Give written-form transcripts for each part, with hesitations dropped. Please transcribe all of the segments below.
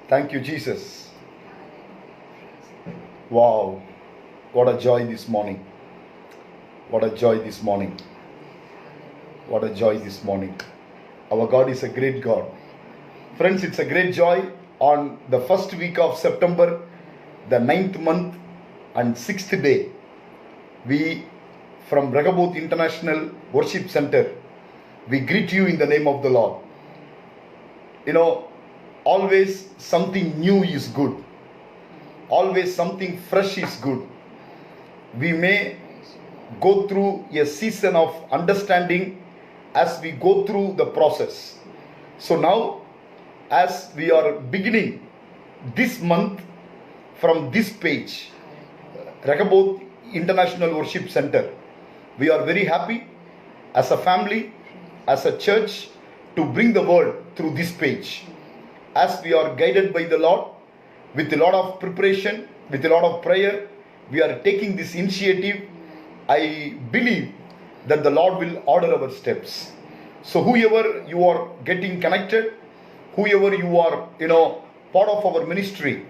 Thank you, Jesus. Wow. What a joy this morning. What a joy this morning. What a joy this morning. Our God is a great God. Friends, it's a great joy on the first week of September, the 9th month and 6th day. We from Rehoboth International Worship Center, we greet you in the name of the Lord. You know, always something new is good. Always something fresh is good. We may go through a season of understanding as we go through the process. So now, as we are beginning this month from this page, Rehoboth International Worship Center, we are very happy as a family, as a church, to bring the word through this page. As we are guided by the Lord, with a lot of preparation, with a lot of prayer, we are taking this initiative. I believe that the Lord will order our steps. So whoever you are getting connected, whoever you are, part of our ministry,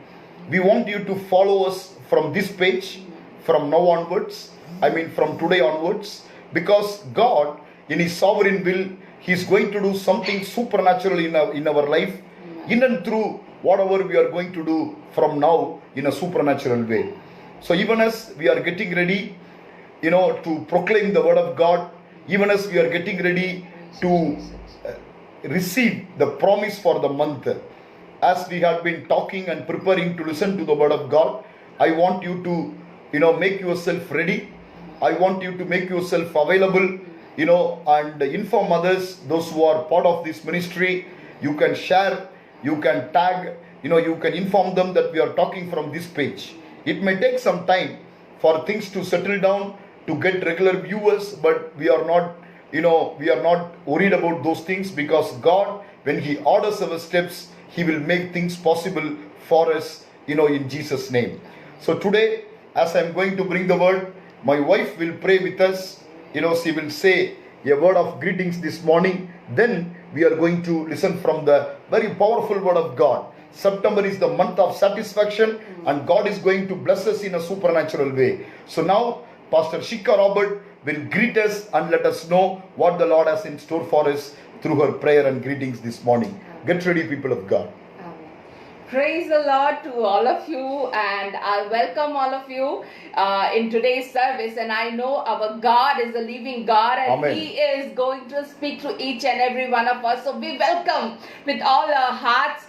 we want you to follow us from this page, from now onwards, from today onwards, because God, in His sovereign will, He is going to do something supernatural in our life, in and through whatever we are going to do from now in a supernatural way. So even as we are getting ready, to proclaim the word of God, even as we are getting ready to receive the promise for the month, as we have been talking and preparing to listen to the word of God, I want you to, make yourself ready. I want you to make yourself available, and inform others, those who are part of this ministry. You can share, you can tag, you can inform them that we are talking from this page. It may take some time for things to settle down, to get regular viewers, but we are not, we are not worried about those things, because God, when He orders our steps, He will make things possible for us, in Jesus' name. So today, as I am going to bring the word, my wife will pray with us. She will say a word of greetings this morning. Then we are going to listen from the very powerful word of God. September is the month of satisfaction, and God is going to bless us in a supernatural way. So now, Pastor Shika Robert will greet us and let us know what the Lord has in store for us through her prayer and greetings this morning. Get ready, people of God. Praise the Lord to all of you, and I welcome all of you in today's service. And I know our God is a living God, and Amen. He is going to speak to each and every one of us. So we welcome with all our hearts.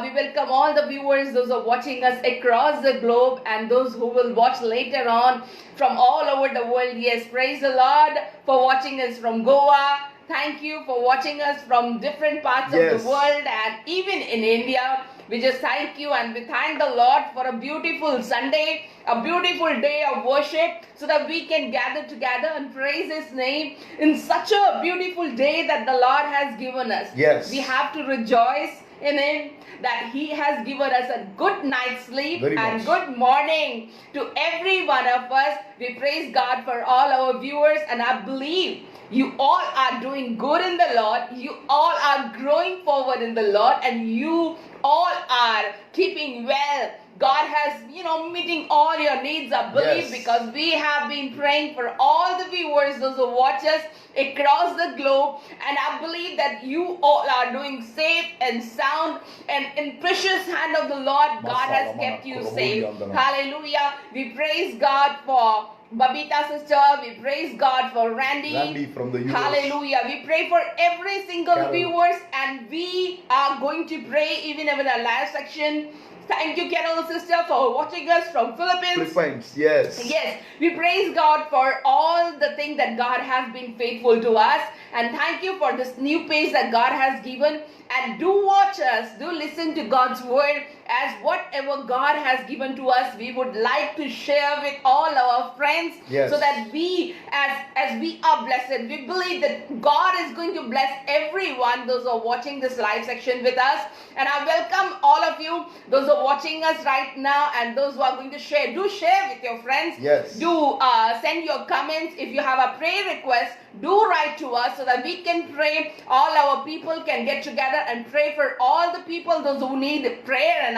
We welcome all the viewers, those who are watching us across the globe, and those who will watch later on from all over the world. Yes, praise the Lord for watching us from Goa. Thank you for watching us from different parts of the world, and even in India. We just thank you, and we thank the Lord for a beautiful Sunday, a beautiful day of worship, so that we can gather together and praise His name in such a beautiful day that the Lord has given us. Yes. We have to rejoice in Him that He has given us a good night's sleep and good morning to every one of us. We praise God for all our viewers, and I believe you all are doing good in the Lord. You all are growing forward in the Lord, and you all are keeping well. God has, meeting all your needs, I believe, because we have been praying for all the viewers, those who watch us across the globe, and I believe that you all are doing safe and sound, and in precious hand of the Lord, God has kept you safe. Hallelujah. We praise God for Babita sister, we praise God for Randy from the US. Hallelujah. We pray for every single viewers, and we are going to pray even in our live section. Thank you, Carol sister, for watching us from Philippines. Yes. Yes, we praise God for all the things that God has been faithful to us, and thank you for this new page that God has given. And do watch us, do listen to God's word, as whatever God has given to us, we would like to share with all our friends, so that we, as we are blessed, we believe that God is going to bless everyone, those who are watching this live section with us. And I welcome all of you, those who are watching us right now, and those who are going to share. Do share with your friends. Yes. Do send your comments. If you have a prayer request, do write to us so that we can pray. All our people can get together and pray for all the people, those who need prayer and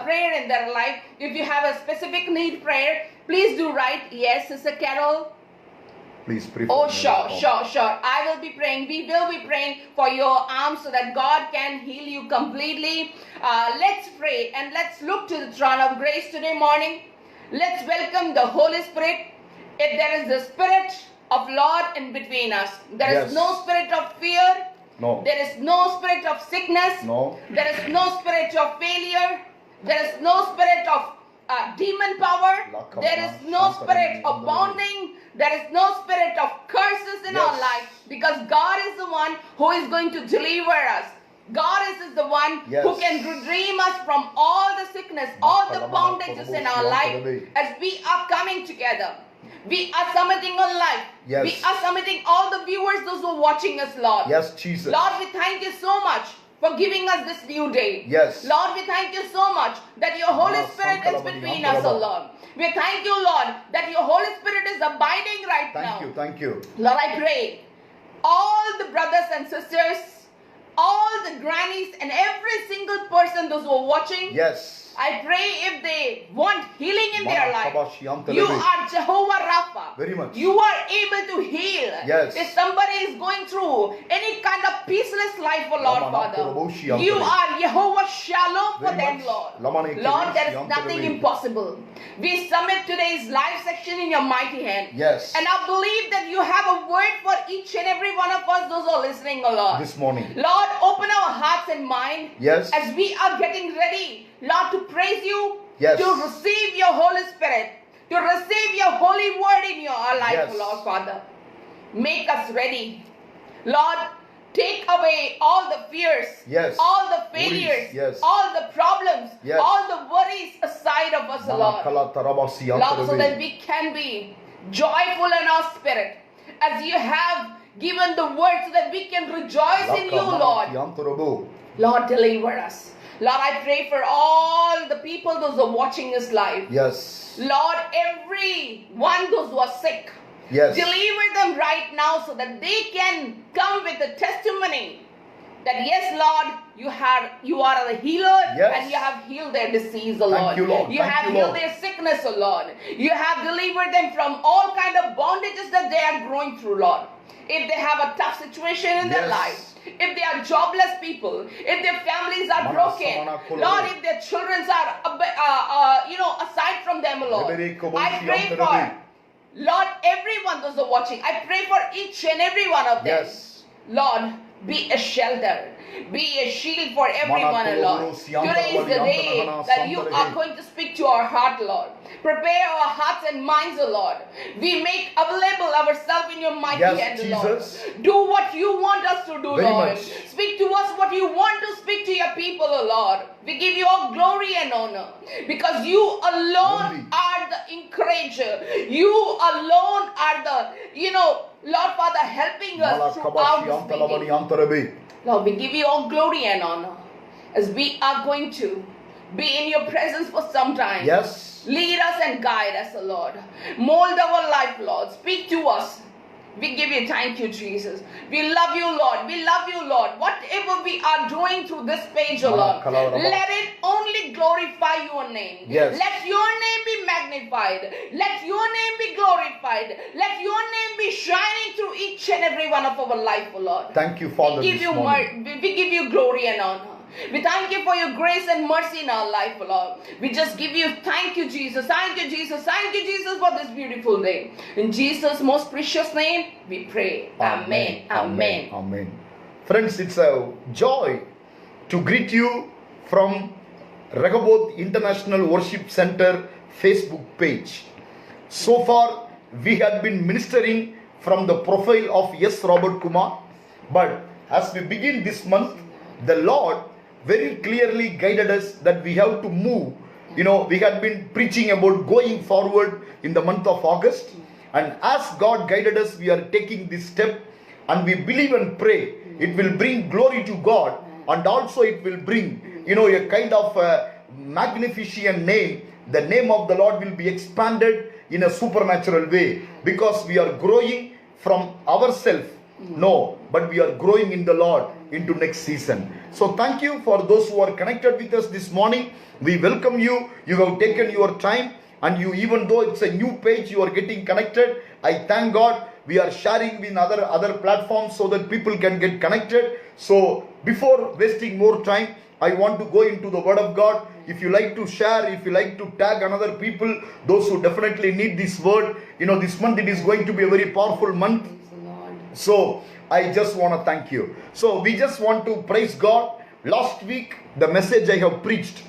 prayer in their life. If you have a specific need prayer, please do write. Yes, Sister Carol. Please pray. Oh, sure. I will be praying. We will be praying for your arms so that God can heal you completely. Let's pray and let's look to the throne of grace today morning. Let's welcome the Holy Spirit. If there is the Spirit of Lord in between us, there is no spirit of fear. No. There is no spirit of sickness. No. There is no spirit of failure. There is no spirit of demon power. There is no spirit of bonding. There is no spirit of curses in our life, because God is the one who is going to deliver us. God is the one who can redeem us from all the sickness, all the bondages in our life as we are coming together. We are submitting our life. Yes. We are submitting all the viewers, those who are watching us, Lord. Yes, Jesus. Lord, we thank you so much for giving us this new day. Yes. Lord, we thank you so much that your Holy Spirit is between us, O Lord. We thank you, Lord, that your Holy Spirit is abiding right now. Thank you. Lord, I pray all the brothers and sisters, all the grannies and every single person, those who are watching. Yes. I pray if they want healing in their life, you are Jehovah Rapha. Very much. You are able to heal. Yes. If somebody is going through any kind of peaceless life, oh Lord Father, you are Jehovah Shalom for them, Lord. Lord, there is nothing impossible. We submit today's live section in your mighty hand. Yes. And I believe that you have a word for each and every one of us, those who are listening, oh Lord. This morning. Lord, open our hearts and mind. Yes. As we are getting ready, Lord, to praise you, yes, to receive your Holy Spirit, to receive your holy word in your life, yes, Lord Father. Make us ready. Lord, take away all the fears, yes, all the failures, yes, all the problems, yes, all the worries aside of us, Lord. Lord, so that we can be joyful in our spirit as you have given the word, so that we can rejoice in you, Lord. Lord, deliver us. Lord, I pray for all the people, those who are watching this live. Yes. Lord, everyone, those who are sick. Yes. Deliver them right now so that they can come with a testimony that yes, Lord, you are the healer, yes, and you have healed their disease, O Lord. Thank you, Lord. You have healed their sickness, O Lord. You have delivered them from all kind of bondages that they are going through, Lord. If they have a tough situation in their lives, if they are jobless people, if their families are broken, Lord, if their children are, aside from them, Lord, I pray for, Lord, everyone those who are watching, I pray for each and every one of them. Yes. Lord, be a shelter, be a shield for everyone, Lord. Today is the day that you are going to speak to our heart, Lord. Prepare our hearts and minds, O Lord. We make available ourselves in your mighty hand, Lord. Do what you want us to do, Very Lord. much. Speak to us what you want to speak to your people, O Lord. We give you all glory and honor, because you alone are the encourager. You alone are the, Lord Father, helping us throughout this meeting. Lord, we give you all glory and honor as we are going to be in your presence for some time. Yes. Lead us and guide us, O Lord. Mold our life, Lord. Speak to us. We give you thank you, Jesus. We love you, Lord. We love you, Lord. Whatever we are doing through this page, O Lord, let it only glorify your name. Yes. Let your name be magnified. Let your name be glorified. Let your name be shining through each and every one of our life, O Lord. Thank you, Father. We give you glory and honor. We thank you for your grace and mercy in our life, Lord. We just give you thank you, Jesus. Thank you, Jesus. Thank you, Jesus, for this beautiful day. In Jesus' most precious name, we pray. Amen. Amen. Amen. Friends, it's a joy to greet you from Rehoboth International Worship Center Facebook page. So far, we had been ministering from the profile of S. Robert Kumar. But as we begin this month, the Lord very clearly guided us that we have to move. We had been preaching about going forward in the month of August, and as God guided us, we are taking this step, and we believe and pray it will bring glory to God, and also it will bring a kind of magnificent name. The name of the Lord will be expanded in a supernatural way, because we are growing from ourselves. No, but we are growing in the Lord into next season. So thank you for those who are connected with us this morning. We welcome you. You have taken your time, and you, even though it's a new page, you are getting connected. I thank God. We are sharing with other platforms so that people can get connected. So before wasting more time, I want to go into the Word of God. If you like to share, if you like to tag another people, those who definitely need this word, this month it is going to be a very powerful month. So I just want to thank you. So we just want to praise God. Last week, the message I have preached,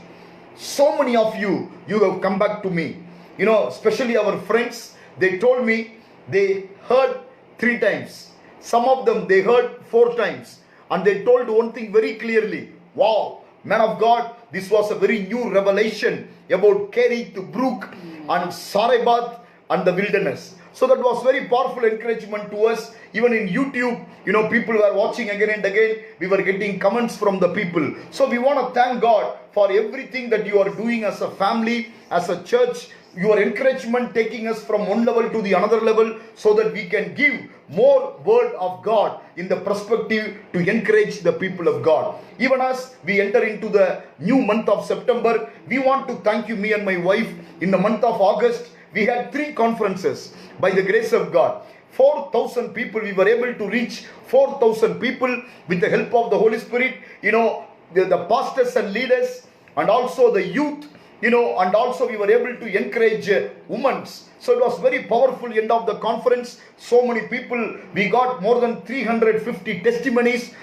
so many of you have come back to me. Especially our friends, they told me they heard 3 times. Some of them, they heard 4 times. And they told one thing very clearly. Wow, man of God, this was a very new revelation about Kerry to Brook and Sarebath and the wilderness. So that was very powerful encouragement to us. Even in YouTube, people were watching again and again. We were getting comments from the people. So we want to thank God for everything that you are doing as a family, as a church. Your encouragement taking us from one level to the another level, so that we can give more word of God in the perspective to encourage the people of God. Even as we enter into the new month of September, we want to thank you, me and my wife. In the month of August, we had 3 conferences by the grace of God. 4,000 people, we were able to reach 4,000 people with the help of the Holy Spirit. The pastors and leaders, and also the youth, and also we were able to encourage women. So it was very powerful end of the conference. So many people, we got more than 350 testimonies.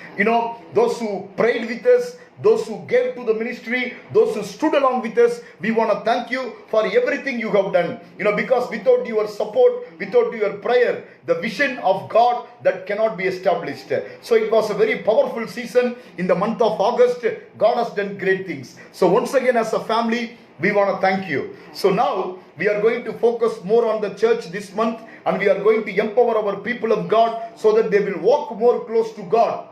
Those who prayed with us, those who gave to the ministry, those who stood along with us. We want to thank you for everything you have done. Because without your support, without your prayer, the vision of God that cannot be established. So it was a very powerful season. In the month of August, God has done great things. So once again, as a family, we want to thank you. So now we are going to focus more on the church this month, and we are going to empower our people of God so that they will walk more close to God.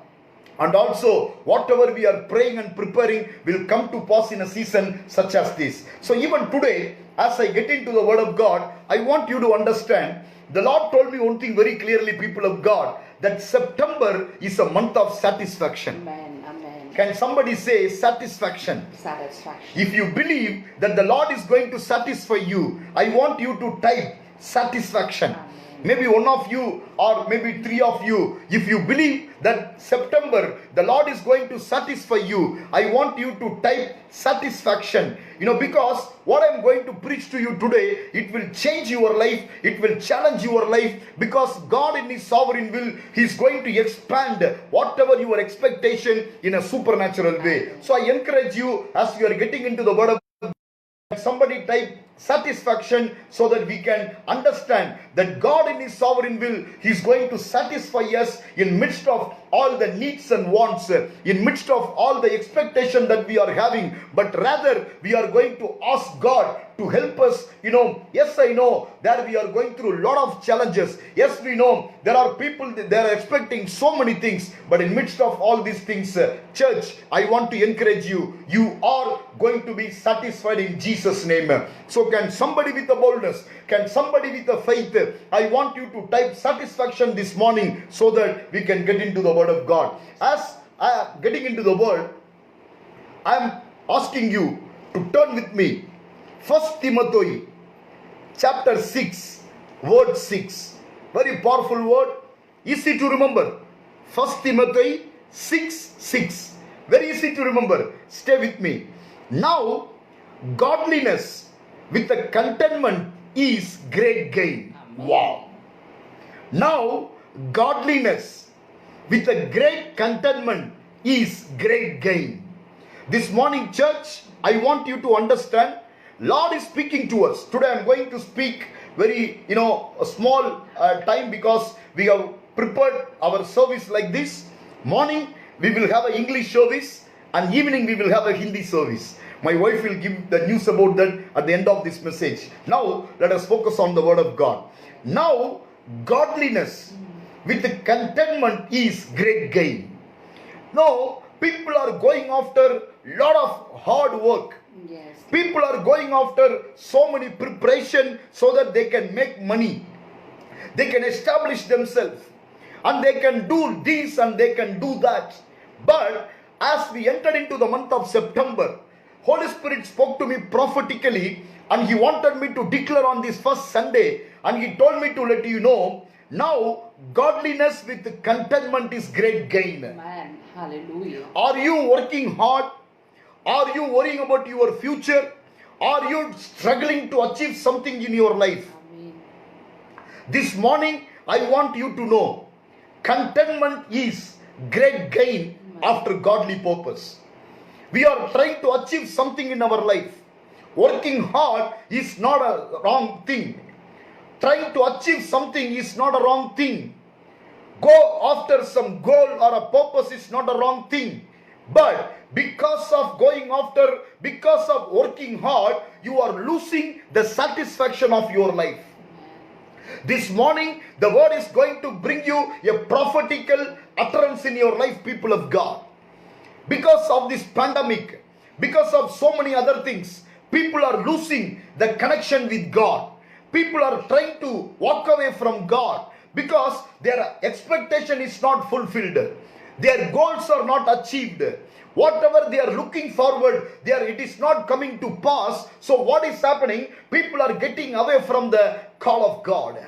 And also, whatever we are praying and preparing will come to pass in a season such as this. So even today, as I get into the Word of God, I want you to understand, the Lord told me one thing very clearly, people of God, that September is a month of satisfaction. Amen. Amen. Can somebody say satisfaction? Satisfaction. If you believe that the Lord is going to satisfy you, I want you to type satisfaction. Amen. Maybe one of you, or maybe 3 of you, if you believe that September the Lord is going to satisfy you, I want you to type satisfaction. Because what I'm going to preach to you today, it will change your life, it will challenge your life, because God in His sovereign will, He's going to expand whatever your expectation in a supernatural way. So I encourage you, as you are getting into the Word of God, somebody type satisfaction, so that we can understand that God in His sovereign will, He's going to satisfy us in midst of all the needs and wants, in midst of all the expectation that we are having. But rather, we are going to ask God to help us. Yes, I know that we are going through a lot of challenges. Yes, we know there are people, they are expecting so many things. But in midst of all these things, church, I want to encourage you. You are going to be satisfied in Jesus' name. So can somebody with a boldness, can somebody with a faith, I want you to type satisfaction this morning, so that we can get into the Word of God. As I am getting into the Word, I am asking you to turn with me 1 Timothy chapter 6, word 6. Very powerful word, easy to remember. 1 Timothy 6:6. Very easy to remember. Stay with me. Now, godliness with a contentment is great gain. Wow. Now, godliness with a great contentment is great gain. This morning, church, I want you to understand, Lord is speaking to us. Today I am going to speak very, a small time, because we have prepared our service like this. Morning, we will have an English service, and evening we will have a Hindi service. My wife will give the news about that at the end of this message. Now, let us focus on the Word of God. Now, godliness with contentment is great gain. Now, people are going after a lot of hard work. Yes. People are going after so many preparation so that they can make money. They can establish themselves. And they can do this and they can do that. But as we entered into the month of September, Holy Spirit spoke to me prophetically, and He wanted me to declare on this first Sunday, and He told me to let you know, now godliness with contentment is great gain. Amen. Hallelujah. Are you working hard? Are you worrying about your future? Are you struggling to achieve something in your life? Amen. This morning, I want you to know, contentment is great gain after godly purpose. We are trying to achieve something in our life. Working hard is not a wrong thing. Trying to achieve something is not a wrong thing. Go after some goal or a purpose is not a wrong thing. But because of because of working hard, you are losing the satisfaction of your life. This morning, the word is going to bring you a prophetical utterance in your life, people of God. Because of this pandemic, because of so many other things, people are losing the connection with God. People are trying to walk away from God because their expectation is not fulfilled. Their goals are not achieved. Whatever they are looking forward, it is not coming to pass. So what is happening? People are getting away from the call of God.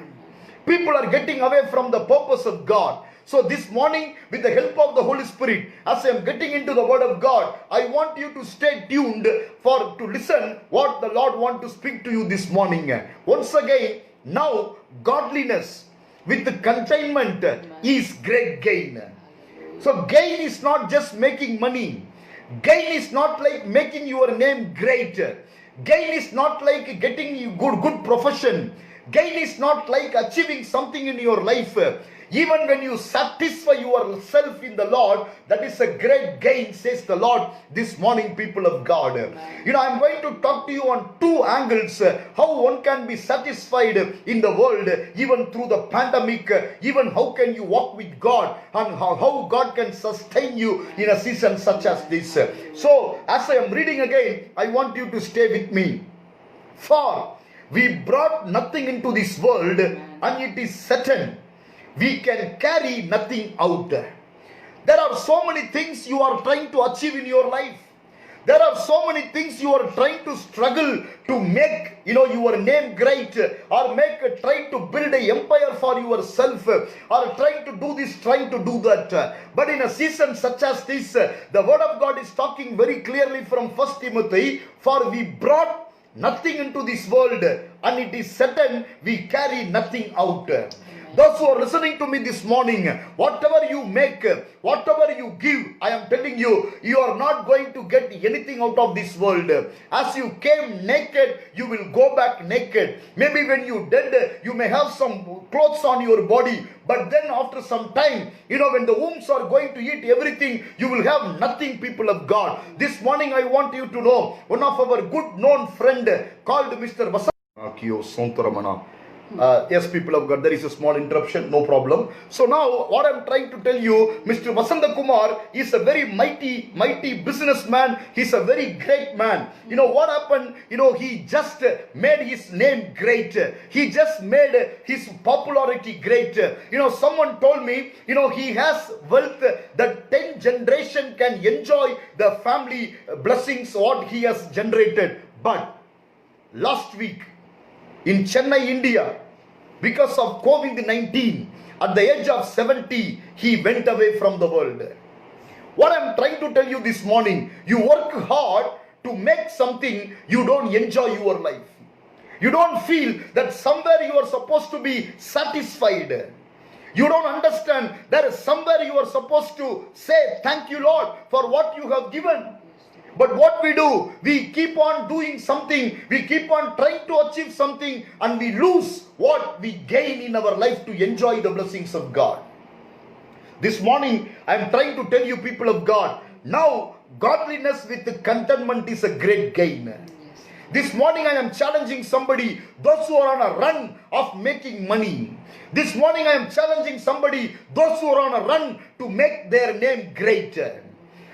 People are getting away from the purpose of God. So this morning, with the help of the Holy Spirit, as I am getting into the Word of God, I want you to stay tuned to listen what the Lord wants to speak to you this morning. Once again, now godliness with the containment is great gain. So gain is not just making money. Gain is not like making your name great. Gain is not like getting you good profession. Gain is not like achieving something in your life. Even when you satisfy yourself in the Lord, that is a great gain, says the Lord this morning, people of God. Amen. I'm going to talk to you on two angles, how one can be satisfied in the world, even through the pandemic, even how can you walk with God, and how God can sustain you in a season such as this. So, as I am reading again, I want you to stay with me. For we brought nothing into this world, and it is certain we can carry nothing out. There are so many things you are trying to achieve in your life. There are so many things you are trying to struggle to make, your name great, or trying to build an empire for yourself, or trying to do this, trying to do that. But in a season such as this, the Word of God is talking very clearly from 1 Timothy, for we brought nothing into this world, and it is certain we carry nothing out. Those who are listening to me this morning, whatever you make, whatever you give, I am telling you, you are not going to get anything out of this world. As you came naked, you will go back naked. Maybe when you dead, you may have some clothes on your body, but then after some time, when the wombs are going to eat everything, you will have nothing, people of God. This morning I want you to know, one of our good known friend called Mr. Vasant. Yes, people of God, there is a small interruption, no problem. So now, what I am trying to tell you, Mr. Vasant Kumar is a very mighty businessman. He's a very great man. What happened? He just made his name great. He just made his popularity great. Someone told me, he has wealth that 10 generation can enjoy the family blessings what he has generated. But last week, in Chennai, India, because of COVID-19, at the age of 70, he went away from the world. What I am trying to tell you this morning, you work hard to make something, you don't enjoy your life. You don't feel that somewhere you are supposed to be satisfied. You don't understand there is somewhere you are supposed to say, thank you, Lord, for what you have given. But what we do, we keep on doing something, we keep on trying to achieve something, and we lose what we gain in our life to enjoy the blessings of God. This morning, I am trying to tell you, people of God, now godliness with contentment is a great gain. This morning I am challenging somebody, those who are on a run of making money. This morning I am challenging somebody, those who are on a run to make their name great.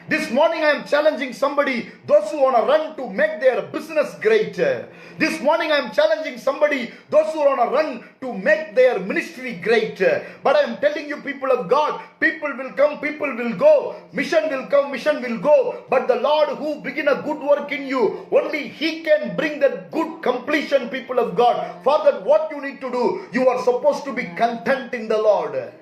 This morning I am challenging somebody, those who want to run to make their business great. This morning I am challenging somebody, those who want to run to make their ministry great. But I am telling you, people of God, people will come, people will go. Mission will come, mission will go. But the Lord who begin a good work in you, only He can bring that good completion, people of God. For that, what you need to do, you are supposed to be content in the Lord.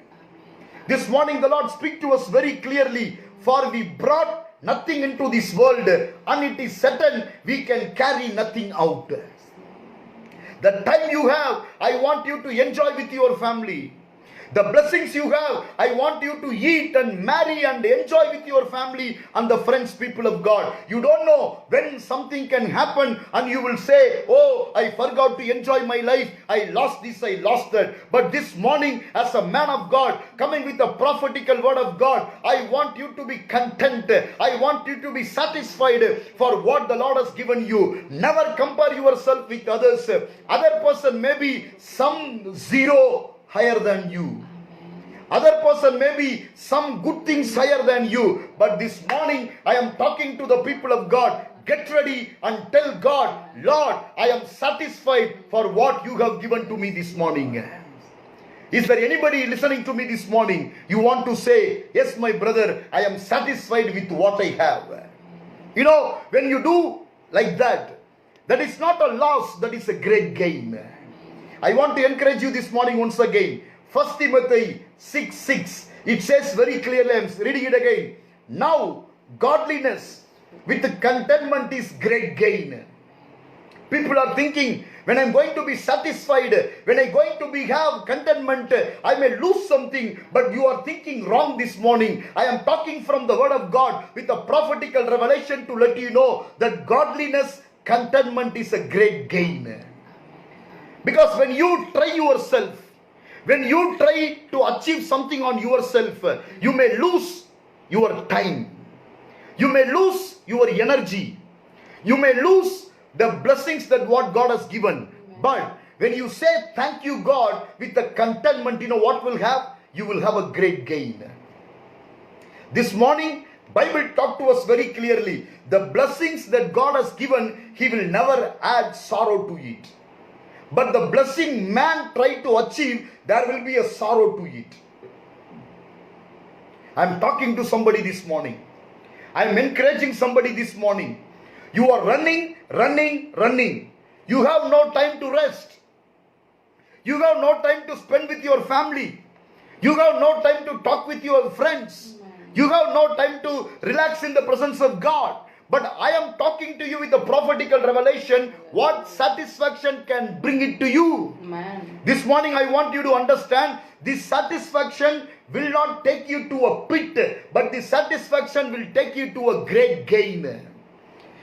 This morning the Lord speak to us very clearly. For we brought nothing into this world, and it is certain we can carry nothing out. The time you have, I want you to enjoy with your family. The blessings you have, I want you to eat and marry and enjoy with your family and the friends, people of God. You don't know when something can happen and you will say, oh, I forgot to enjoy my life. I lost this, I lost that. But this morning, as a man of God, coming with a prophetical word of God, I want you to be content. I want you to be satisfied for what the Lord has given you. Never compare yourself with others. Other person may be some zero higher than you. Other person may be some good things higher than you. But this morning I am talking to the people of God. Get ready and tell God, Lord, I am satisfied for what you have given to me this morning. Is there anybody listening to me this morning? You want to say, yes, my brother, I am satisfied with what I have. You know, when you do like that, that is not a loss, that is a great gain. I want to encourage you this morning once again. 1 Timothy 6:6. It says very clearly, I am reading it again. Now, godliness with contentment is great gain. People are thinking, when I am going to be satisfied, when I am going to have contentment, I may lose something. But you are thinking wrong this morning. I am talking from the word of God with a prophetical revelation to let you know that godliness, contentment is a great gain. Because when you try yourself, when you try to achieve something on yourself, you may lose your time. You may lose your energy. You may lose the blessings that what God has given. But when you say thank you God with the contentment, you know what will have? You will have a great gain. This morning, Bible talked to us very clearly. The blessings that God has given, He will never add sorrow to it. But the blessing man tried to achieve, there will be a sorrow to it. I am talking to somebody this morning. I am encouraging somebody this morning. You are running. You have no time to rest. You have no time to spend with your family. You have no time to talk with your friends. You have no time to relax in the presence of God. But I am talking to you with the prophetical revelation, what satisfaction can bring it to you. Amen. This morning I want you to understand, this satisfaction will not take you to a pit, but this satisfaction will take you to a great gain.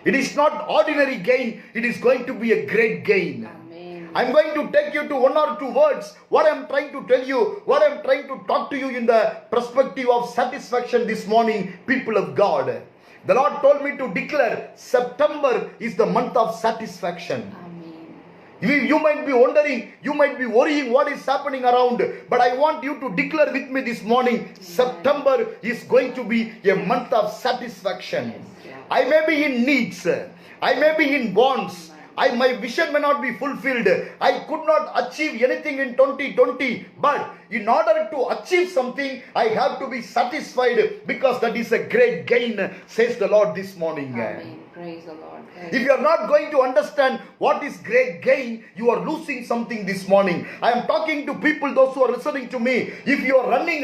It is not ordinary gain, it is going to be a great gain. Amen. I'm going to take you to one or two words, what I'm trying to tell you, what I'm trying to talk to you in the perspective of satisfaction this morning, people of God. The Lord told me to declare September is the month of satisfaction. Amen. You might be wondering, you might be worrying what is happening around. But I want you to declare with me this morning, September is going to be a month of satisfaction. Yes. I may be in needs. I may be in bonds. My vision may not be fulfilled. I could not achieve anything in 2020. But in order to achieve something, I have to be satisfied, because that is a great gain, says the Lord this morning. Amen. Praise the Lord. If you are not going to understand what is great gain, you are losing something this morning. I am talking to people, those who are listening to me. If you are running,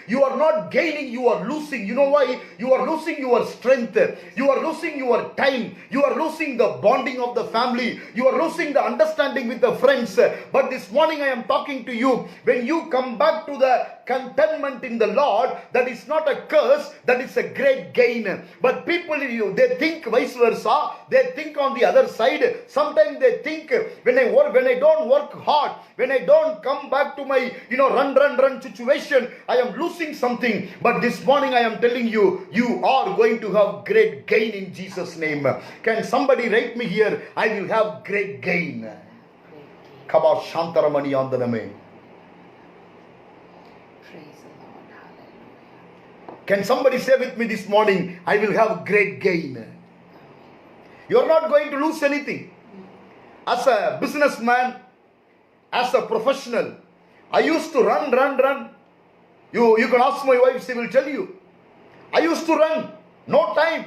you are not gaining, you are losing. You know why? You are losing your strength. You are losing your time. You are losing the bonding of the family. You are losing the understanding with the friends. But this morning I am talking to you. When you come back to the contentment in the Lord, that is not a curse, that is a great gain. But people, they think vice versa. They think on the other side. Sometimes they think, when I don't work hard, when I don't come back to my run situation, I am losing something. But this morning I am telling you, you are going to have great gain in Jesus' name. Can somebody write me here, I will have great gain. Kaba Shantaramani Andaname. Praise the Lord. Hallelujah. Can somebody say with me this morning, I will have great gain? You are not going to lose anything. As a businessman, as a professional, I used to run. You can ask my wife, she will tell you. I used to run, no time.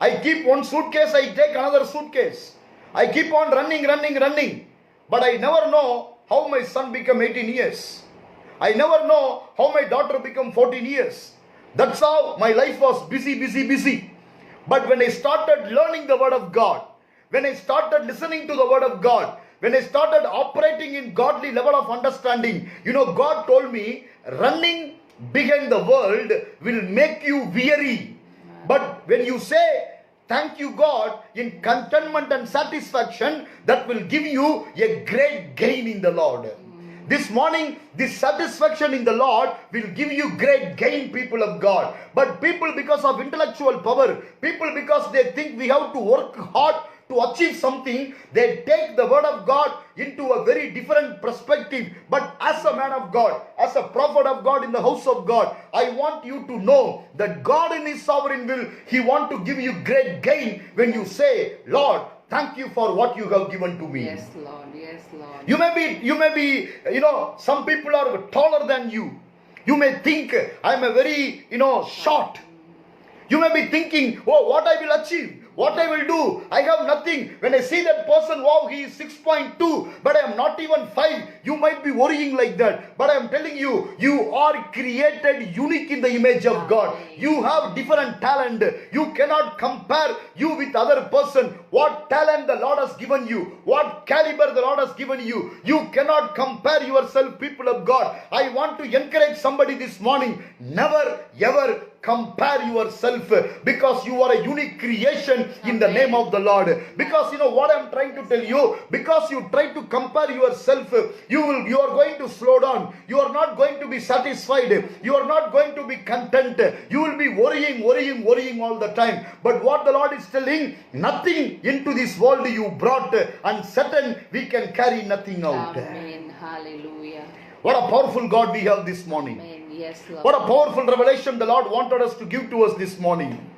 I keep one suitcase, I take another suitcase. I keep on running. But I never know how my son become 18 years. I never know how my daughter become 14 years. That's how my life was busy. But when I started learning the word of God, when I started listening to the word of God, when I started operating in godly level of understanding, God told me, running behind the world will make you weary. But when you say, thank you God, in contentment and satisfaction, that will give you a great gain in the Lord. This morning, this satisfaction in the Lord will give you great gain, people of God. But people, because of intellectual power, people because they think we have to work hard to achieve something, they take the word of God into a very different perspective. But as a man of God, as a prophet of God in the house of God, I want you to know that God in His sovereign will, He want to give you great gain when you say, Lord, thank you for what you have given to me. Yes, Lord. You may be, some people are taller than you. You may think, I'm a very, short. You may be thinking, oh, what I will achieve, what I will do, I have nothing. When I see that person, wow, he is 6.2, but I am not even 5. You might be worrying like that. But I am telling you, you are created unique in the image of God. You have different talent. You cannot compare you with other person. What talent the Lord has given you, what caliber the Lord has given you, you cannot compare yourself, people of God. I want to encourage somebody this morning, never ever compare yourself, because you are a unique creation in the name of the Lord. Because what I'm trying to tell you, because you try to compare yourself, you are going to slow down. You are not going to be satisfied. You are not going to be content. You will be worrying all the time. But what the Lord is telling, nothing into this world you brought, and certain we can carry nothing out. Amen. Hallelujah. What a powerful God we have this morning. Amen. Yes, Lord. What a powerful revelation the Lord wanted us to give to us this morning.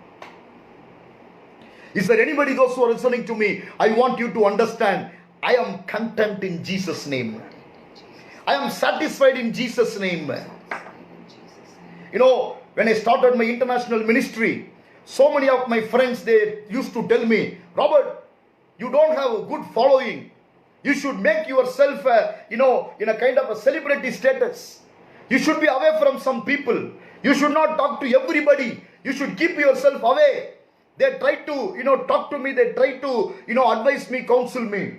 Is there anybody, those who are listening to me, I want you to understand, I am content in Jesus' name. I am satisfied in Jesus' name. When I started my international ministry, so many of my friends, they used to tell me, Robert, you don't have a good following. You should make yourself, in a kind of a celebrity status. You should be away from some people. You should not talk to everybody. You should keep yourself away. They try to, talk to me. They try to, advise me, counsel me.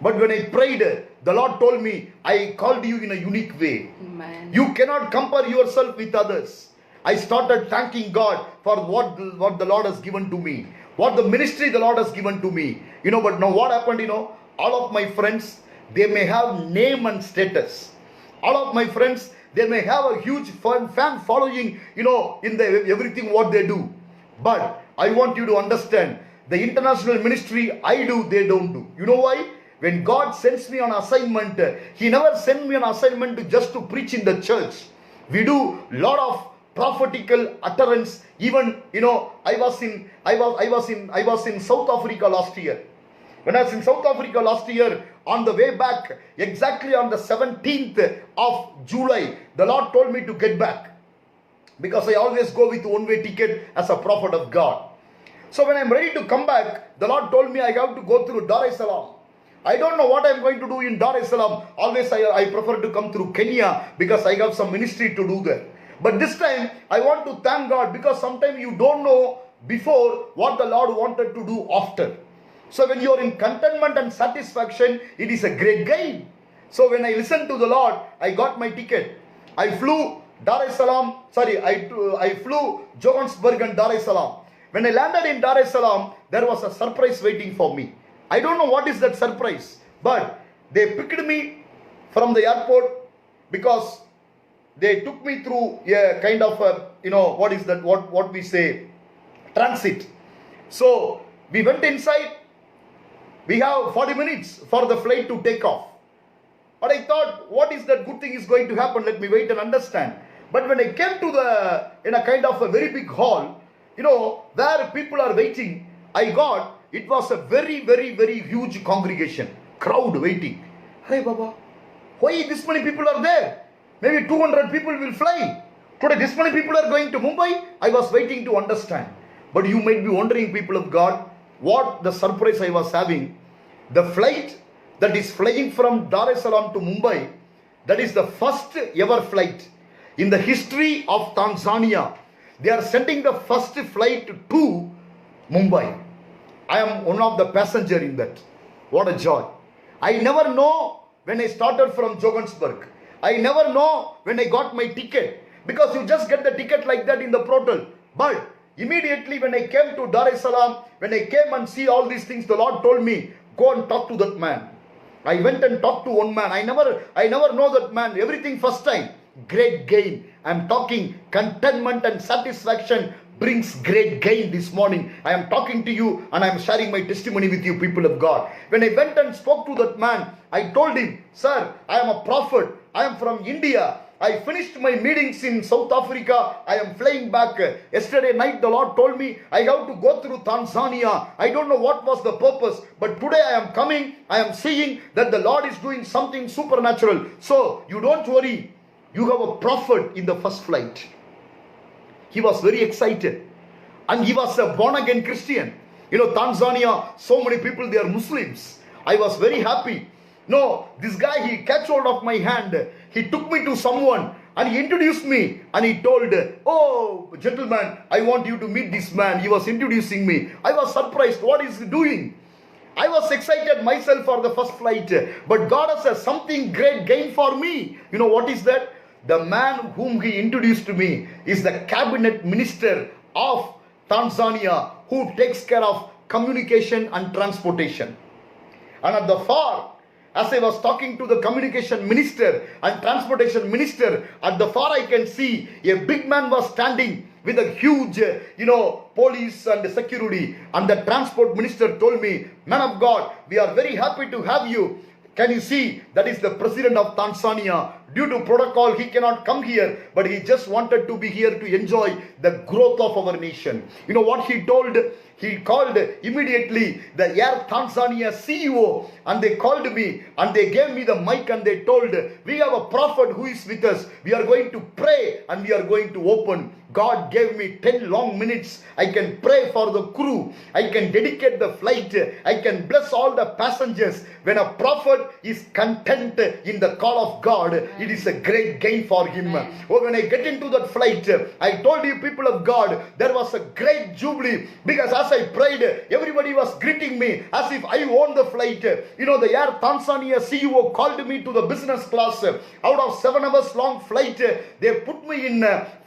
But when I prayed, the Lord told me, I called you in a unique way. Amen. You cannot compare yourself with others. I started thanking God for what the Lord has given to me. What the ministry the Lord has given to me. But now what happened, all of my friends, they may have name and status. All of my friends, they may have a huge fan following, in everything what they do. But I want you to understand, the international ministry I do, they don't do. You know why? When God sends me on assignment, He never sent me on assignment just to preach in the church. We do lot of prophetical utterance. Even, I was in South Africa last year. When I was in South Africa last year, on the way back, exactly on the 17th of July, the Lord told me to get back. Because I always go with one-way ticket as a prophet of God. So when I'm ready to come back, the Lord told me I have to go through Dar es Salaam. I don't know what I'm going to do in Dar es Salaam. Always I prefer to come through Kenya because I have some ministry to do there. But this time, I want to thank God because sometimes you don't know before what the Lord wanted to do after. So when you are in contentment and satisfaction, it is a great gain. So when I listened to the Lord, I got my ticket. I flew I flew Johannesburg and Dar es Salaam. When I landed in Dar es Salaam, there was a surprise waiting for me. I don't know what is that surprise, but they picked me from the airport because they took me through a kind of what is that, what we say, transit. So we went inside. We have 40 minutes for the flight to take off. But I thought, what is that good thing is going to happen? Let me wait and understand. But when I came to in a kind of a very big hall, where people are waiting, I got, it was a very, very, very huge congregation, crowd waiting. Hey Baba, why this many people are there? Maybe 200 people will fly. Today this many people are going to Mumbai. I was waiting to understand. But you might be wondering, people of God, what the surprise I was having. The flight that is flying from Dar es Salaam to Mumbai, that is the first ever flight in the history of Tanzania. They are sending the first flight to Mumbai. I am one of the passenger in that. What a joy. I never know when I started from Johannesburg. I never know when I got my ticket, because you just get the ticket like that in the portal. But immediately when I came to Dar es Salaam, when I came and see all these things, the Lord told me, go and talk to that man. I went and talked to one man. I never know that man. Everything first time. Great gain. I'm talking contentment and satisfaction brings great gain this morning. I am talking to you and I am sharing my testimony with you, people of God. When I went and spoke to that man, I told him, sir, I am a prophet. I am from India. I finished my meetings in South Africa. I am flying back. Yesterday night the Lord told me I have to go through Tanzania. I don't know what was the purpose, but today I am coming. I am seeing that the Lord is doing something supernatural. So you don't worry. You have a prophet in the first flight. He was very excited. And he was a born again Christian. Tanzania, so many people, they are Muslims. I was very happy. No, this guy, he catch hold of my hand. He took me to someone and he introduced me and he told, oh, gentleman, I want you to meet this man. He was introducing me. I was surprised. What is he doing? I was excited myself for the first flight. But God has something great gain for me. You know what is that? The man whom he introduced to me is the cabinet minister of Tanzania, who takes care of communication and transportation. And at the far, as I was talking to the communication minister and transportation minister, at the far I can see a big man was standing with a huge, police and security. And the transport minister told me, man of God, we are very happy to have you. Can you see, that is the president of Tanzania. Due to protocol, he cannot come here, but he just wanted to be here to enjoy the growth of our nation. You know what he told? He called immediately the Air Tanzania CEO, and they called me and they gave me the mic and they told, we have a prophet who is with us. We are going to pray and we are going to open. God gave me 10 long minutes. I can pray for the crew. I can dedicate the flight. I can bless all the passengers. When a prophet is content in the call of God, it is a great gain for him. Oh, when I get into that flight, I told you, people of God, there was a great jubilee, because as I prayed, everybody was greeting me as if I owned the flight. The Air Tanzania CEO called me to the business class. Out of 7 hours long flight, they put me in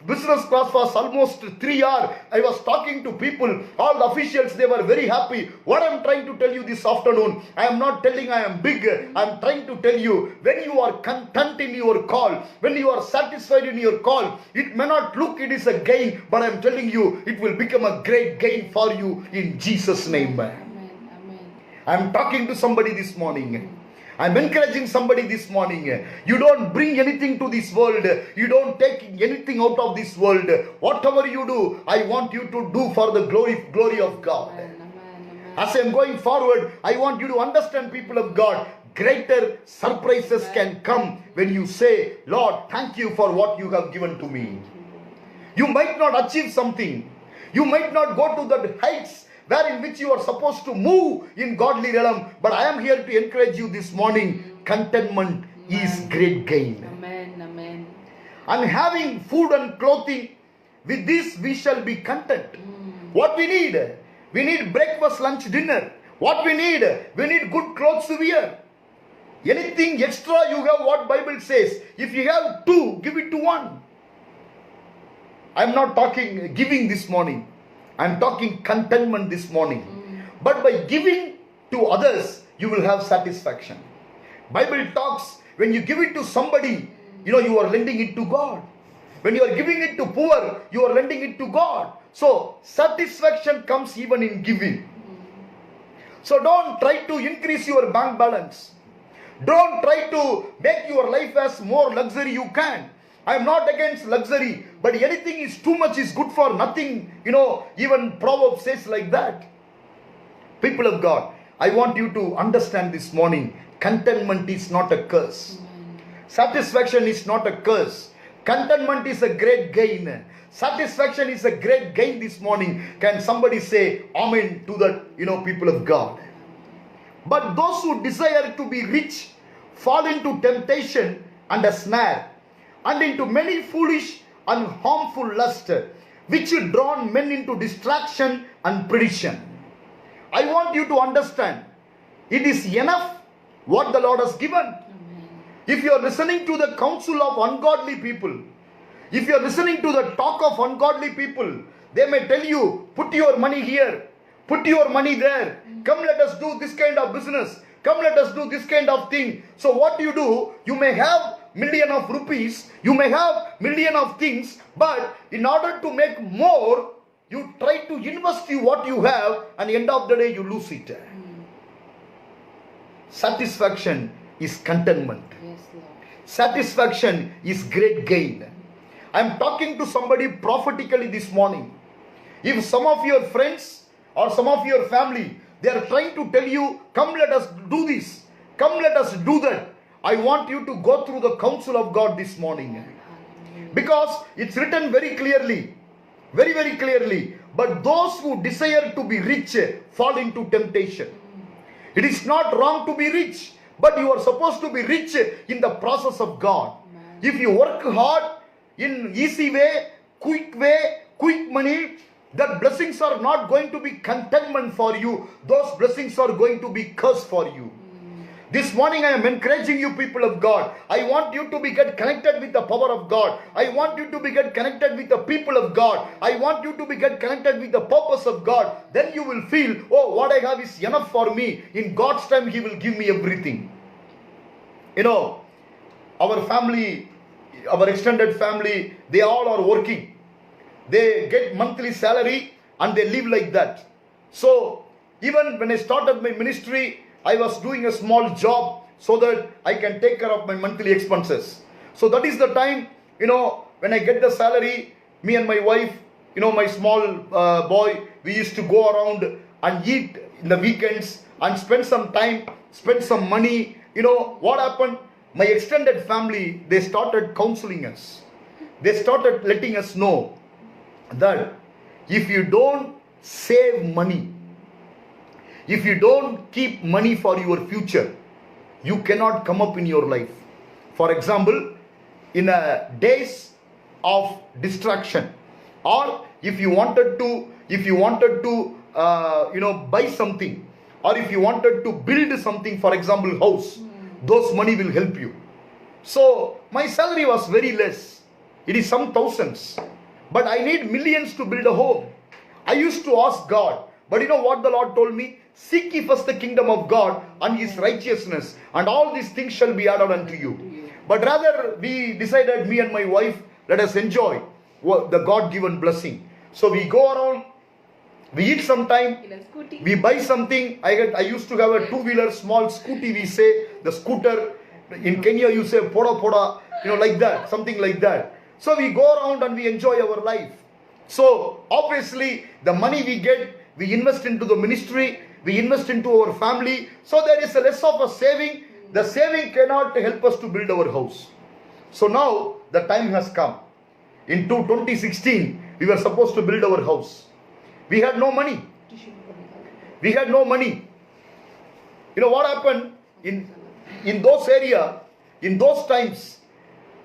business class for almost 3 hours. I was talking to people, all the officials, they were very happy. What I am trying to tell you this afternoon, I am not telling I am big. I am trying to tell you, when you are content in your call, when you are satisfied in your call, it may not look it is a gain, but I am telling you, it will become a great gain for you in Jesus' name. Amen. I am talking to somebody this morning. I am encouraging somebody this morning. You don't bring anything to this world. You don't take anything out of this world. Whatever you do, I want you to do for the glory of God. As I am going forward, I want you to understand, people of God, greater surprises can come when you say, Lord, thank you for what you have given to me. You might not achieve something. You might not go to the heights wherein which you are supposed to move in godly realm. But I am here to encourage you this morning. Contentment is great gain. Amen. And having food and clothing, with this we shall be content. What we need? We need breakfast, lunch, dinner. What we need? We need good clothes to wear. Anything extra you have, what Bible says, if you have 2, give it to 1. I am not talking giving this morning. I am talking contentment this morning. But by giving to others, you will have satisfaction. Bible talks, when you give it to somebody, you are lending it to God. When you are giving it to poor, you are lending it to God. So satisfaction comes even in giving. So don't try to increase your bank balance. Don't try to make your life as more luxury you can. I am not against luxury, but anything is too much is good for nothing. Even Proverbs says like that. People of God, I want you to understand this morning, contentment is not a curse. Satisfaction is not a curse. Contentment is a great gain. Satisfaction is a great gain this morning. Can somebody say amen to that, people of God? But those who desire to be rich fall into temptation and a snare, and into many foolish and harmful lusts, which will draw men into distraction and perdition. I want you to understand, it is enough what the Lord has given. If you are listening to the counsel of ungodly people, if you are listening to the talk of ungodly people, they may tell you, put your money here, put your money there, come let us do this kind of business, come let us do this kind of thing. So what you do, you may have million of rupees, you may have million of things, but in order to make more, you try to invest what you have, and end of the day you lose it. Satisfaction is contentment. Yes, Lord. Satisfaction is great gain. I am talking to somebody prophetically this morning. If some of your friends or some of your family, they are trying to tell you, come let us do this, come let us do that, I want you to go through the counsel of God this morning. Because it's written very clearly, very, very clearly, but those who desire to be rich fall into temptation. It is not wrong to be rich, but you are supposed to be rich in the process of God. If you work hard in easy way, quick money, that blessings are not going to be contentment for you. Those blessings are going to be curse for you. This morning I am encouraging you, people of God. I want you to get connected with the power of God. I want you to get connected with the people of God. I want you to get connected with the purpose of God. Then you will feel, oh, what I have is enough for me. In God's time, He will give me everything. Our family, our extended family, they all are working. They get monthly salary and they live like that. So, even when I started my ministry, I was doing a small job so that I can take care of my monthly expenses. So that is the time, when I get the salary, me and my wife, my small boy, we used to go around and eat in the weekends and spend some time, spend some money. What happened? My extended family, they started counseling us. They started letting us know that if you don't save money, if you don't keep money for your future, you cannot come up in your life. For example, in a days of distraction, or if you wanted to buy something, or if you wanted to build something, for example, house, those money will help you. So my salary was very less. It is some thousands, but I need millions to build a home. I used to ask God, but you know what the Lord told me? Seek ye first the kingdom of God and His righteousness, and all these things shall be added unto you. But rather we decided, me and my wife, let us enjoy the God-given blessing. So we go around, we eat sometime, we buy something. I used to have a two-wheeler, small scooty, we say, the scooter. In Kenya you say poda poda, like that, something like that. So we go around and we enjoy our life. So obviously the money we get, we invest into the ministry, we invest into our family. So there is a less of a saving. The saving cannot help us to build our house. So now the time has come. In 2016, we were supposed to build our house. We had no money. We had no money. What happened in those area, in those times,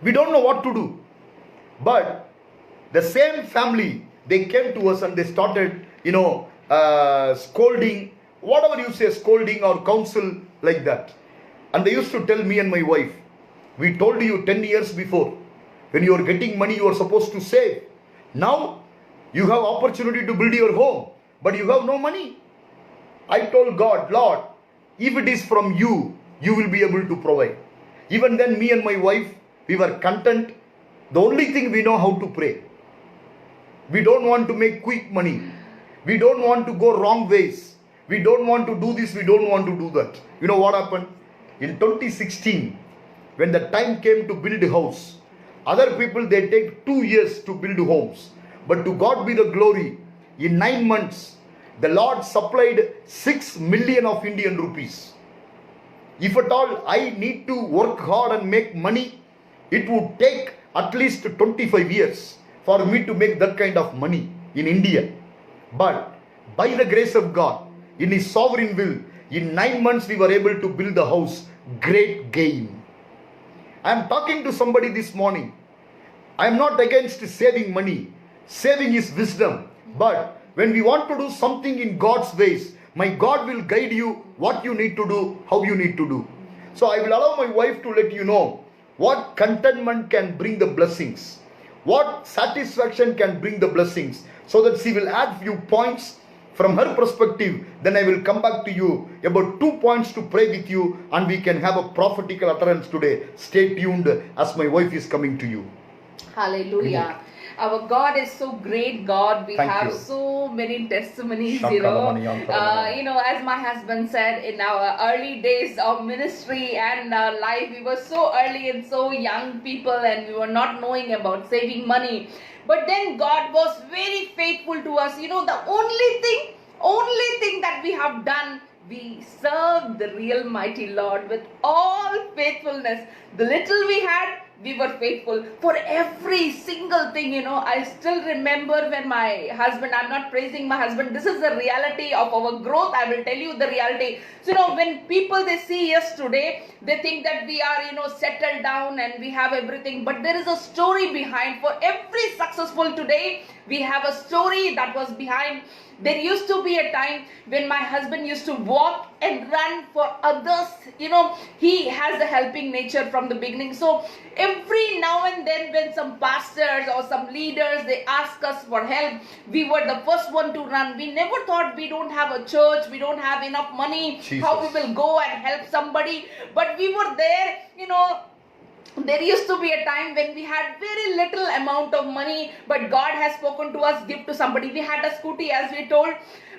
we don't know what to do. But the same family, they came to us and they started, scolding, whatever you say, scolding or counsel like that. And they used to tell me and my wife, we told you 10 years before, when you are getting money, you are supposed to save. Now, you have opportunity to build your home, but you have no money. I told God, Lord, if it is from you, you will be able to provide. Even then, me and my wife, we were content. The only thing we know how to pray. We don't want to make quick money. We don't want to go wrong ways. We don't want to do this. We don't want to do that. You know what happened? In 2016, when the time came to build a house, Other people, they take 2 years to build homes. But to God be the glory. In 9 months, the Lord supplied 6 million of Indian rupees. If at all I need to work hard and make money, it would take at least 25 years for me to make that kind of money in India. But by the grace of God, in His sovereign will, in 9 months we were able to build the house. Great gain. I am talking to somebody this morning. I am not against saving money. Saving is wisdom. But when we want to do something in God's ways, my God will guide you what you need to do, how you need to do. So I will allow my wife to let you know what contentment can bring the blessings, what satisfaction can bring the blessings, so that she will add few points from her perspective. Then I will come back to you about 2 points to pray with you, and we can have a prophetical utterance today. Stay tuned as my wife is coming to you. Hallelujah. Our God is so great, God. We Thank have you. so many testimonies, as my husband said, in our early days of ministry and life, we were so early and so young people, and we were not knowing about saving money. But then God was very faithful to us. The only thing that we have done, we served the real mighty Lord with all faithfulness. The little we had, we were faithful for every single thing. I still remember when my husband, I'm not praising my husband, this is the reality of our growth. I will tell you the reality. So when people, they see us today, they think that we are settled down and we have everything, but there is a story behind. For every successful today, we have a story that was behind. There used to be a time when my husband used to walk and run for others. He has a helping nature from the beginning. So every now and then when some pastors or some leaders, they ask us for help, we were the first one to run. We never thought we don't have a church, we don't have enough money, Jesus. how we will go and help somebody. But we were there, there used to be a time when we had very little amount of money, but God has spoken to us, give to somebody. We had a scooty, as we told.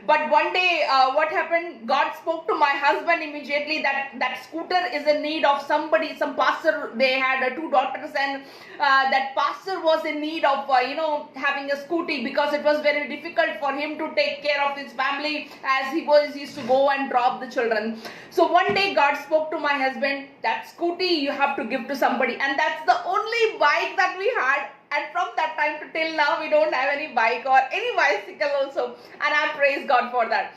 But one day, what happened? God spoke to my husband immediately that scooter is in need of somebody, some pastor. They had 2 daughters, and that pastor was in need of, having a scooty, because it was very difficult for him to take care of his family, as he used to go and drop the children. So one day God spoke to my husband, that scooty you have to give to somebody, and that's the only bike that we had. And from that time to till now, we don't have any bike or any bicycle also. And I praise God for that.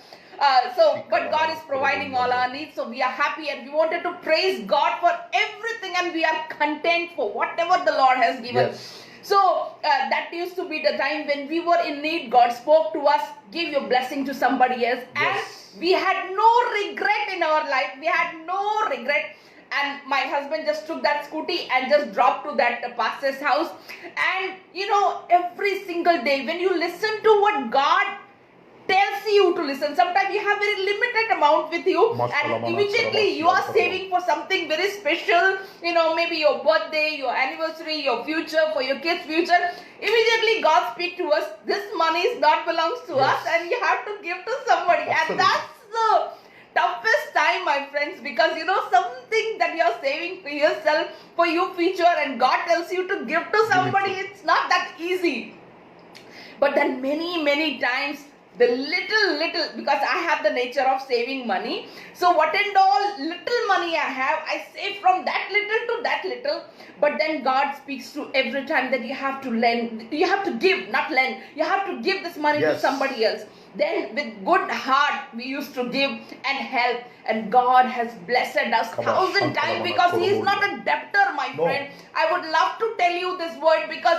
But God is providing all our needs. So we are happy, and we wanted to praise God for everything, and we are content for whatever the Lord has given. Yes. So that used to be the time when we were in need. God spoke to us, give your blessing to somebody else. Yes. And we had no regret in our life. We had no regret. And my husband just took that scooty and just dropped to that pastor's house. And every single day, when you listen to what God tells you to listen, sometimes you have very limited amount with you, and immediately you are saving for something very special, maybe your birthday, your anniversary, your future, for your kids' future. Immediately God speaks to us, this money is not belongs to us, and you have to give to somebody. Absolutely. And that's the toughest time, my friends, because something that you're saving for yourself, for your future, and God tells you to give to somebody, it's not that easy. But then many times, the little, because I have the nature of saving money, so what and all little money I have, I save from that little to that little. But then God speaks to every time that you have to lend, you have to give, not lend, you have to give this money to somebody else. Then with good heart, we used to give and help, and God has blessed us 1,000 times, because He is not a debtor, my friend. I would love to tell you this word, because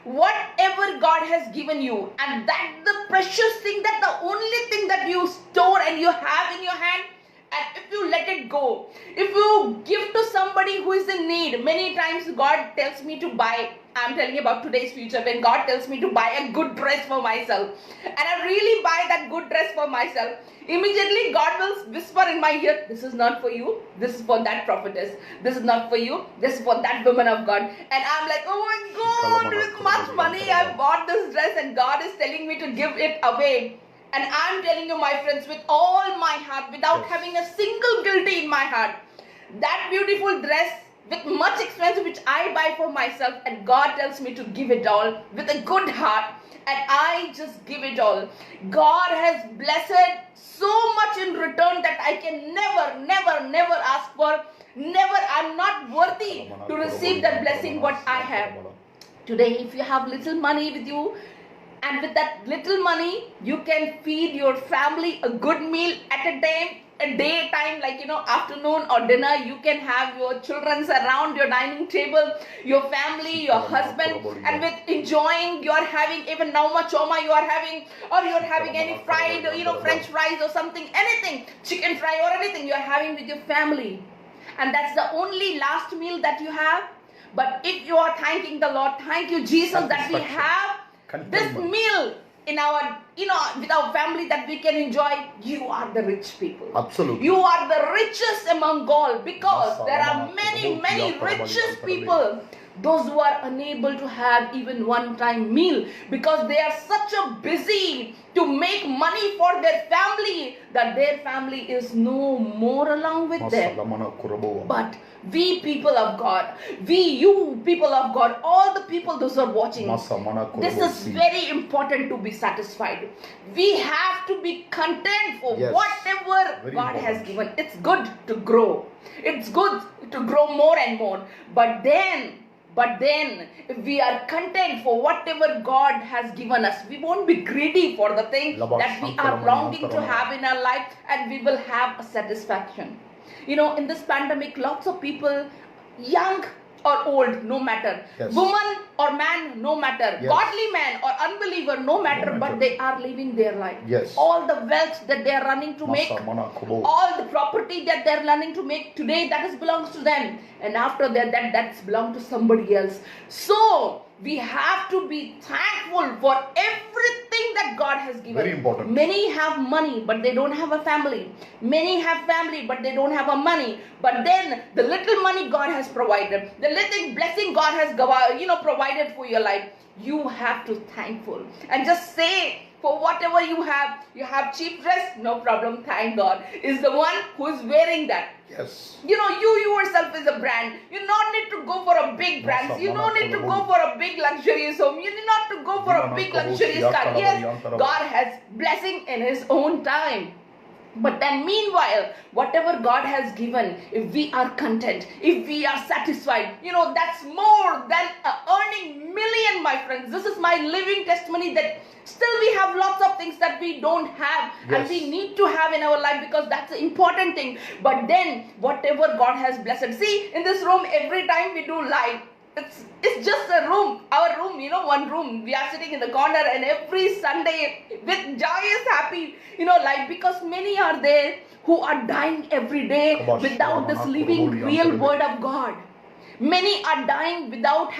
whatever God has given you, and that's the precious thing, that the only thing that you store and you have in your hand, and if you let it go, if you give to somebody who is in need, many times God tells me to buy, I'm telling you about today's future, when God tells me to buy a good dress for myself, and I really buy that good dress for myself, immediately God will whisper in my ear, this is not for you, this is for that prophetess, this is not for you, this is for that woman of God. And I'm like, oh my God, with much money I bought this dress, and God is telling me to give it away. And I'm telling you, my friends, with all my heart, without having a single guilty in my heart, that beautiful dress with much expense which I buy for myself, and God tells me to give it all with a good heart, and I just give it all. God has blessed so much in return that I can never ask for. I'm not worthy to receive that blessing what I have. Today, if you have little money with you, and with that little money, you can feed your family a good meal at a daytime, like afternoon or dinner. You can have your children around your dining table, your family, your husband, and with enjoying, you're having even nauma choma you are having, or you're having any fried, French fries or something, anything, chicken fry or anything you're having with your family. And that's the only last meal that you have. But if you are thanking the Lord, thank you, Jesus, that we have this meal in our, with our family that we can enjoy, you are the rich people. Absolutely. You are the richest among all, because there are many richest people, those who are unable to have even one-time meal, because they are such a busy to make money for their family that their family is no more along with them. But we people of God, you people of God, all the people those who are watching, this is very important to be satisfied. We have to be content for whatever God has given. It's good to grow. It's good to grow more and more. But then, if we are content for whatever God has given us, we won't be greedy for the thing that we are longing to have in our life, and we will have a satisfaction. In this pandemic, lots of people, young or old, no matter, woman or man, no matter, godly man or unbeliever, no matter, but they are living their life. All the wealth that they are running to make, all the property that they are running to make today, that belongs to them, and after that's belong to somebody else. So we have to be thankful for everything that God has given. Very important. Many have money, but they don't have a family. Many have family, but they don't have a money. But then the little money God has provided, the little blessing God has provided for your life, you have to thankful and just say, for whatever you have cheap dress, no problem, thank God, is the one who is wearing that. You yourself is a brand. You don't need to go for a big brand. You don't need to go for a big luxurious home. You need not to go for a big luxurious car. Yes, God has blessing in His own time. But then meanwhile, whatever God has given, if we are content, if we are satisfied, that's more than earning million, my friends. This is my living testimony that still we have lots of things that we don't have, and we need to have in our life, because that's an important thing. But then whatever God has blessed. See, in this room, every time we do live, it's just a room, our room, one room. We are sitting in the corner, and every Sunday with joyous, happy, life, because many are there who are dying every day without this living, real word of God. Many are dying without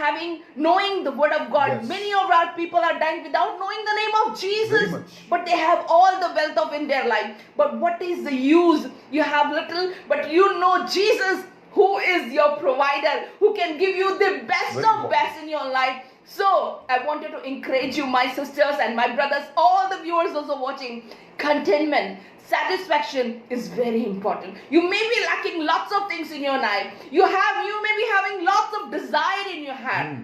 knowing the word of God. Many of our people are dying without knowing the name of Jesus. But they have all the wealth in their life. But what is the use? You have little, but you know Jesus, who is your provider, who can give you the best of best in your life. So I wanted to encourage you, my sisters and my brothers, all the viewers also watching. Contentment, satisfaction is very important. You may be lacking lots of things in your life. You may be having lots of desire in your heart.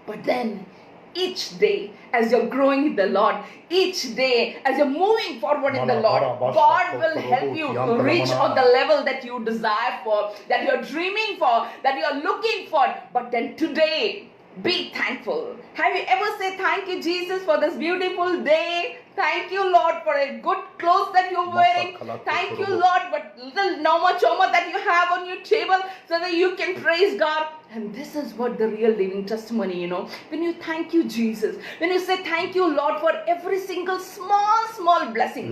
But then each day, as you're growing in the Lord, each day as you're moving forward in the Lord, God will help you to reach on the level that you desire for, that you're dreaming for, that you're looking for. But then today, be thankful. Have you ever said, thank you, Jesus, for this beautiful day? Thank you, Lord, for a good clothes that you're wearing. Thank you, Lord, for little Nauma Choma that you have on your table, so that you can praise God. And this is what the real living testimony, When you thank you, Jesus. When you say thank you, Lord, for every single small blessing.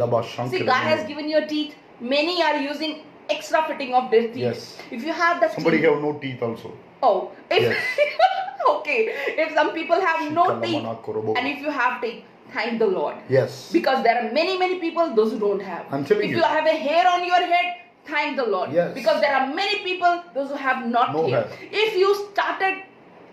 See, God has given you teeth. Many are using extra fitting of their teeth. If you have that somebody have no teeth also. Oh, okay. If some people have no teeth, and if you have teeth, thank the Lord. Because there are many people, those who don't have. If you have a hair on your head, thank the Lord. Because there are many people, those who have no hair. If you started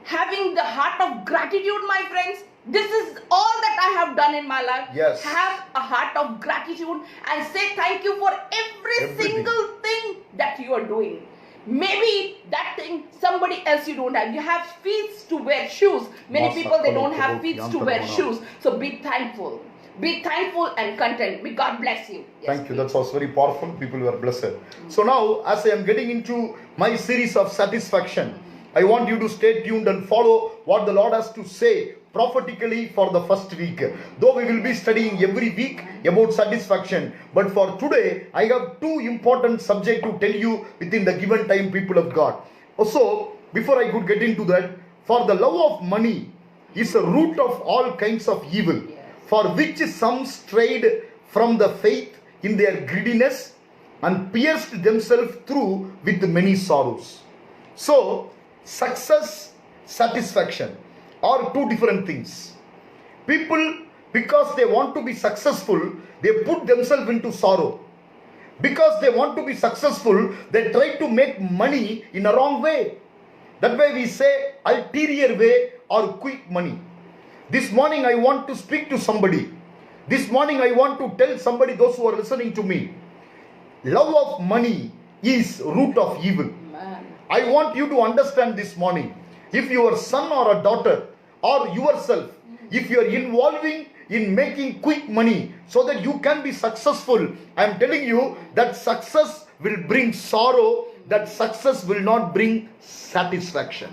having the heart of gratitude, my friends, this is all that I have done in my life. Have a heart of gratitude and say thank you for every single thing that you are doing. Maybe that thing somebody else you don't have. You have feet to wear shoes. Many people, they don't have feet to wear shoes. So be thankful. Be thankful and content. May God bless you. Yes, thank you. That was very powerful. People were blessed. So now, as I am getting into my series of satisfaction, I want you to stay tuned and follow what the Lord has to say prophetically for the first week. Though we will be studying every week about satisfaction, but for today, I have two important subjects to tell you within the given time, people of God. Also, before I could get into that, for the love of money is a root of all kinds of evil, for which some strayed from the faith in their greediness and pierced themselves through with many sorrows. So, success, satisfaction are two different things. People, because they want to be successful, they put themselves into sorrow. Because they want to be successful, they try to make money in a wrong way. That way we say ulterior way or quick money. This morning I want to speak to somebody. This morning I want to tell somebody, those who are listening to me, love of money is root of evil. I want you to understand this morning. If your son or a daughter or yourself, if you are involving in making quick money so that you can be successful, I am telling you that success will bring sorrow, that success will not bring satisfaction.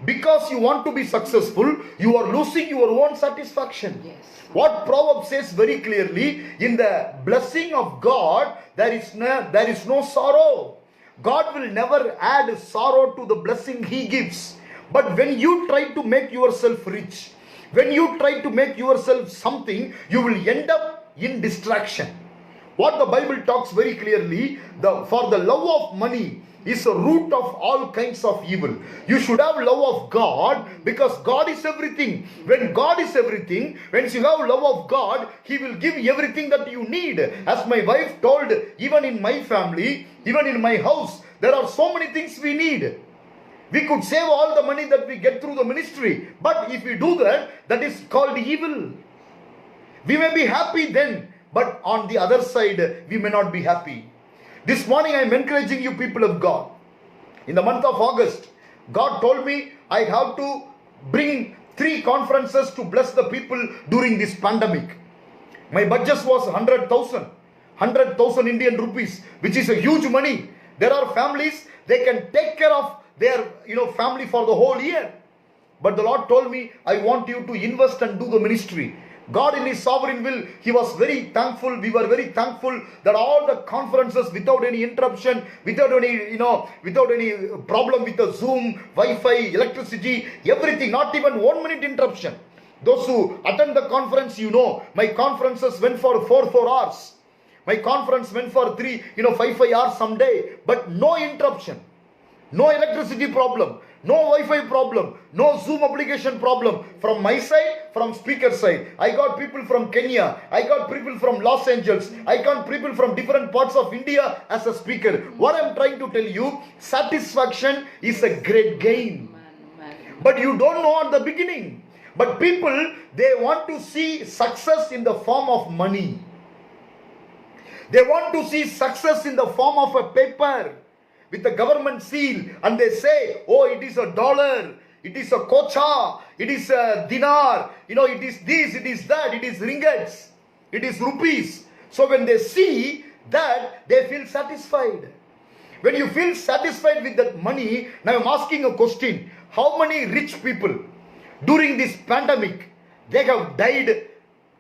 Because you want to be successful, you are losing your own satisfaction. Yes. What Proverbs says very clearly, in the blessing of God, there is no sorrow. God will never add sorrow to the blessing He gives. But when you try to make yourself rich, when you try to make yourself something, you will end up in distraction. What the Bible talks very clearly, for the love of money is a root of all kinds of evil. You should have love of God, because God is everything. When God is everything, when you have love of God, He will give everything that you need. As my wife told, even in my family, even in my house, there are so many things we need. We could save all the money that we get through the ministry, but if we do that, that is called evil. We may be happy then, but on the other side, we may not be happy. This morning I am encouraging you, people of God. In the month of August, God told me I have to bring 3 conferences to bless the people during this pandemic. My budget was 100,000 Indian rupees, which is a huge money. There are families, they can take care of their family for the whole year. But the Lord told me, I want you to invest and do the ministry. God in His sovereign will, He was very thankful. We were very thankful that all the conferences without any interruption, without any problem with the Zoom, Wi-Fi, electricity, everything, not even 1 minute interruption. Those who attend the conference, my conferences went for 4 hours. My conference went for 5 hours someday, but no interruption, no electricity problem, no Wi-Fi problem, no Zoom application problem. From my side, from speaker side, I got people from Kenya, I got people from Los Angeles, I got people from different parts of India as a speaker. What I am trying to tell you, satisfaction is a great gain. But you don't know at the beginning. But people, they want to see success in the form of money. They want to see success in the form of a paper with the government seal, and they say, oh, it is $1, it is a kocha, it is a dinar, it is this, it is that, it is ringgits, it is rupees. So when they see that, they feel satisfied. When you feel satisfied with that money, now I'm asking a question. How many rich people during this pandemic, they have died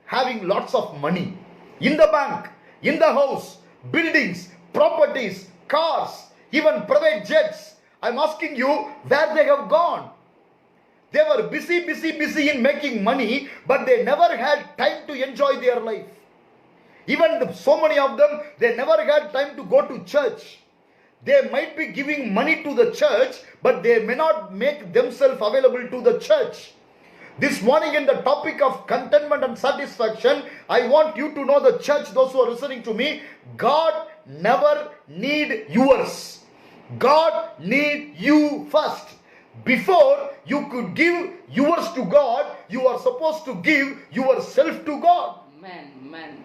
having lots of money in the bank, in the house, buildings, properties, cars, even private jets? I'm asking you where they have gone. They were busy in making money, but they never had time to enjoy their life. Even so many of them, they never had time to go to church. They might be giving money to the church, but they may not make themselves available to the church. This morning, in the topic of contentment and satisfaction, I want you to know, the church, those who are listening to me, God never need yours. God need you first. Before you could give yours to God, you are supposed to give yourself to God. Amen.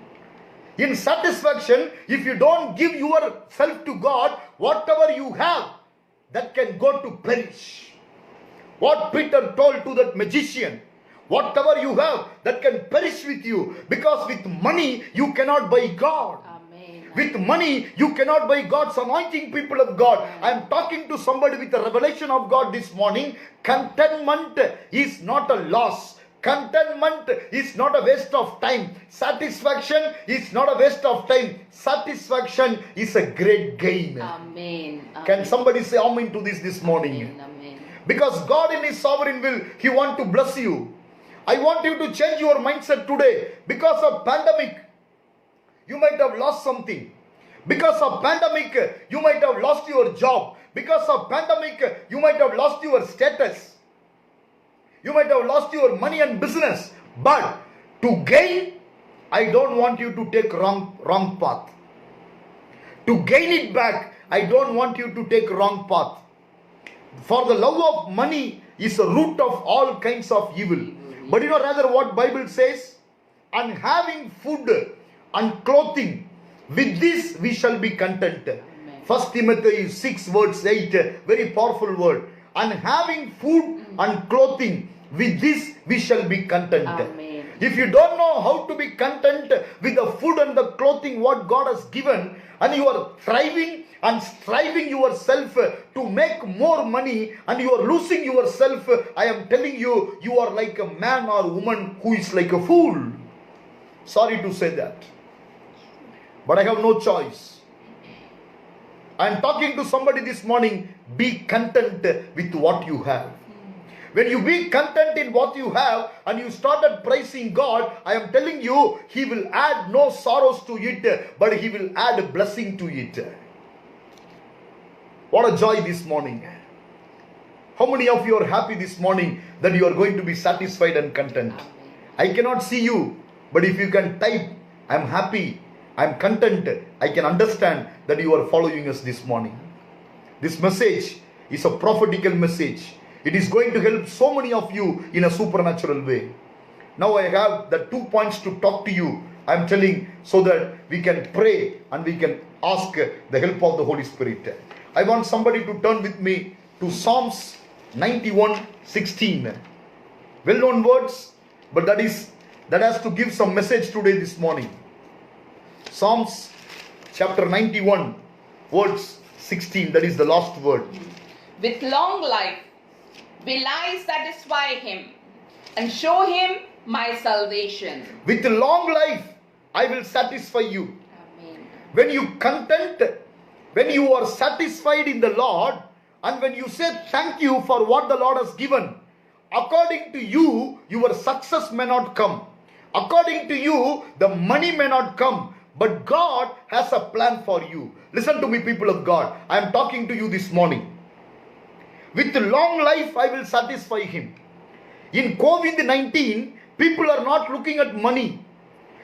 In satisfaction, if you don't give yourself to God, whatever you have, that can go to perish. What Peter told to that magician, whatever you have, that can perish with you. Because with money, you cannot buy God. Amen. With money, you cannot buy God's anointing, people of God. I am talking to somebody with a revelation of God this morning. Contentment is not a loss. Contentment is not a waste of time. Satisfaction is not a waste of time. Satisfaction is a great gain. Amen. Can somebody say amen to this morning? Amen. Amen. Because God in His sovereign will, He want to bless you. I want you to change your mindset today. Because of pandemic, you might have lost something. Because of pandemic, you might have lost your job. Because of pandemic, you might have lost your status. You might have lost your money and business. But to gain, I don't want you to take wrong path. To gain it back, I don't want you to take wrong path. For the love of money is a root of all kinds of evil. But you know rather what Bible says? And having food and clothing, with this we shall be content. 1 Timothy 6 verse 8, very powerful word. And having food and clothing, with this we shall be content. Amen. If you don't know how to be content with the food and the clothing what God has given, and you are thriving and striving yourself to make more money, and you are losing yourself, I am telling you, you are like a man or woman who is like a fool. Sorry to say that, but I have no choice. I am talking to somebody this morning. Be content with what you have. When you be content in what you have and you started praising God, I am telling you, He will add no sorrows to it, but He will add a blessing to it. What a joy this morning. How many of you are happy this morning that you are going to be satisfied and content? I cannot see you, but if you can type, I am happy, I am content, I can understand that you are following us this morning. This message is a prophetical message. It is going to help so many of you in a supernatural way. Now I have the 2 points to talk to you. I am telling so that we can pray and we can ask the help of the Holy Spirit. I want somebody to turn with me to Psalms 91:16. Well-known words, but that has to give some message today this morning. Psalms chapter 91 words 16, that is the last word. With long life will I satisfy him and show him my salvation. With long life I will satisfy you. Amen. When you content, when you are satisfied in the Lord, and when you say thank you for what the Lord has given, according to you, your success may not come. According to you, the money may not come. But God has a plan for you. Listen to me, people of God. I am talking to you this morning. With long life, I will satisfy him. In COVID-19, people are not looking at money.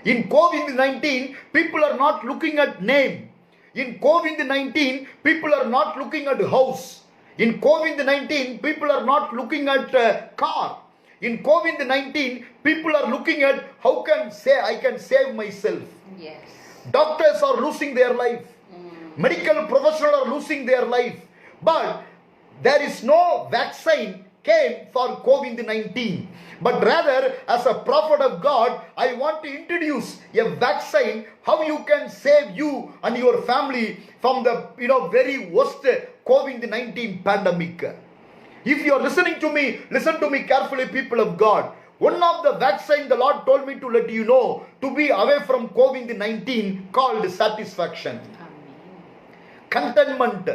In COVID-19, people are not looking at name. In COVID-19, people are not looking at house. In COVID-19, people are not looking at car. In COVID-19, people are looking at how I can save myself. Yes. Doctors are losing their life. Medical professionals are losing their life. But there is no vaccine came for COVID-19. But rather, as a prophet of God, I want to introduce a vaccine, how you can save you and your family from the very worst COVID-19 pandemic. If you are listening to me, listen to me carefully, people of God. One of the vaccine the Lord told me to let you know, to be away from COVID-19, called satisfaction. Amen. Contentment.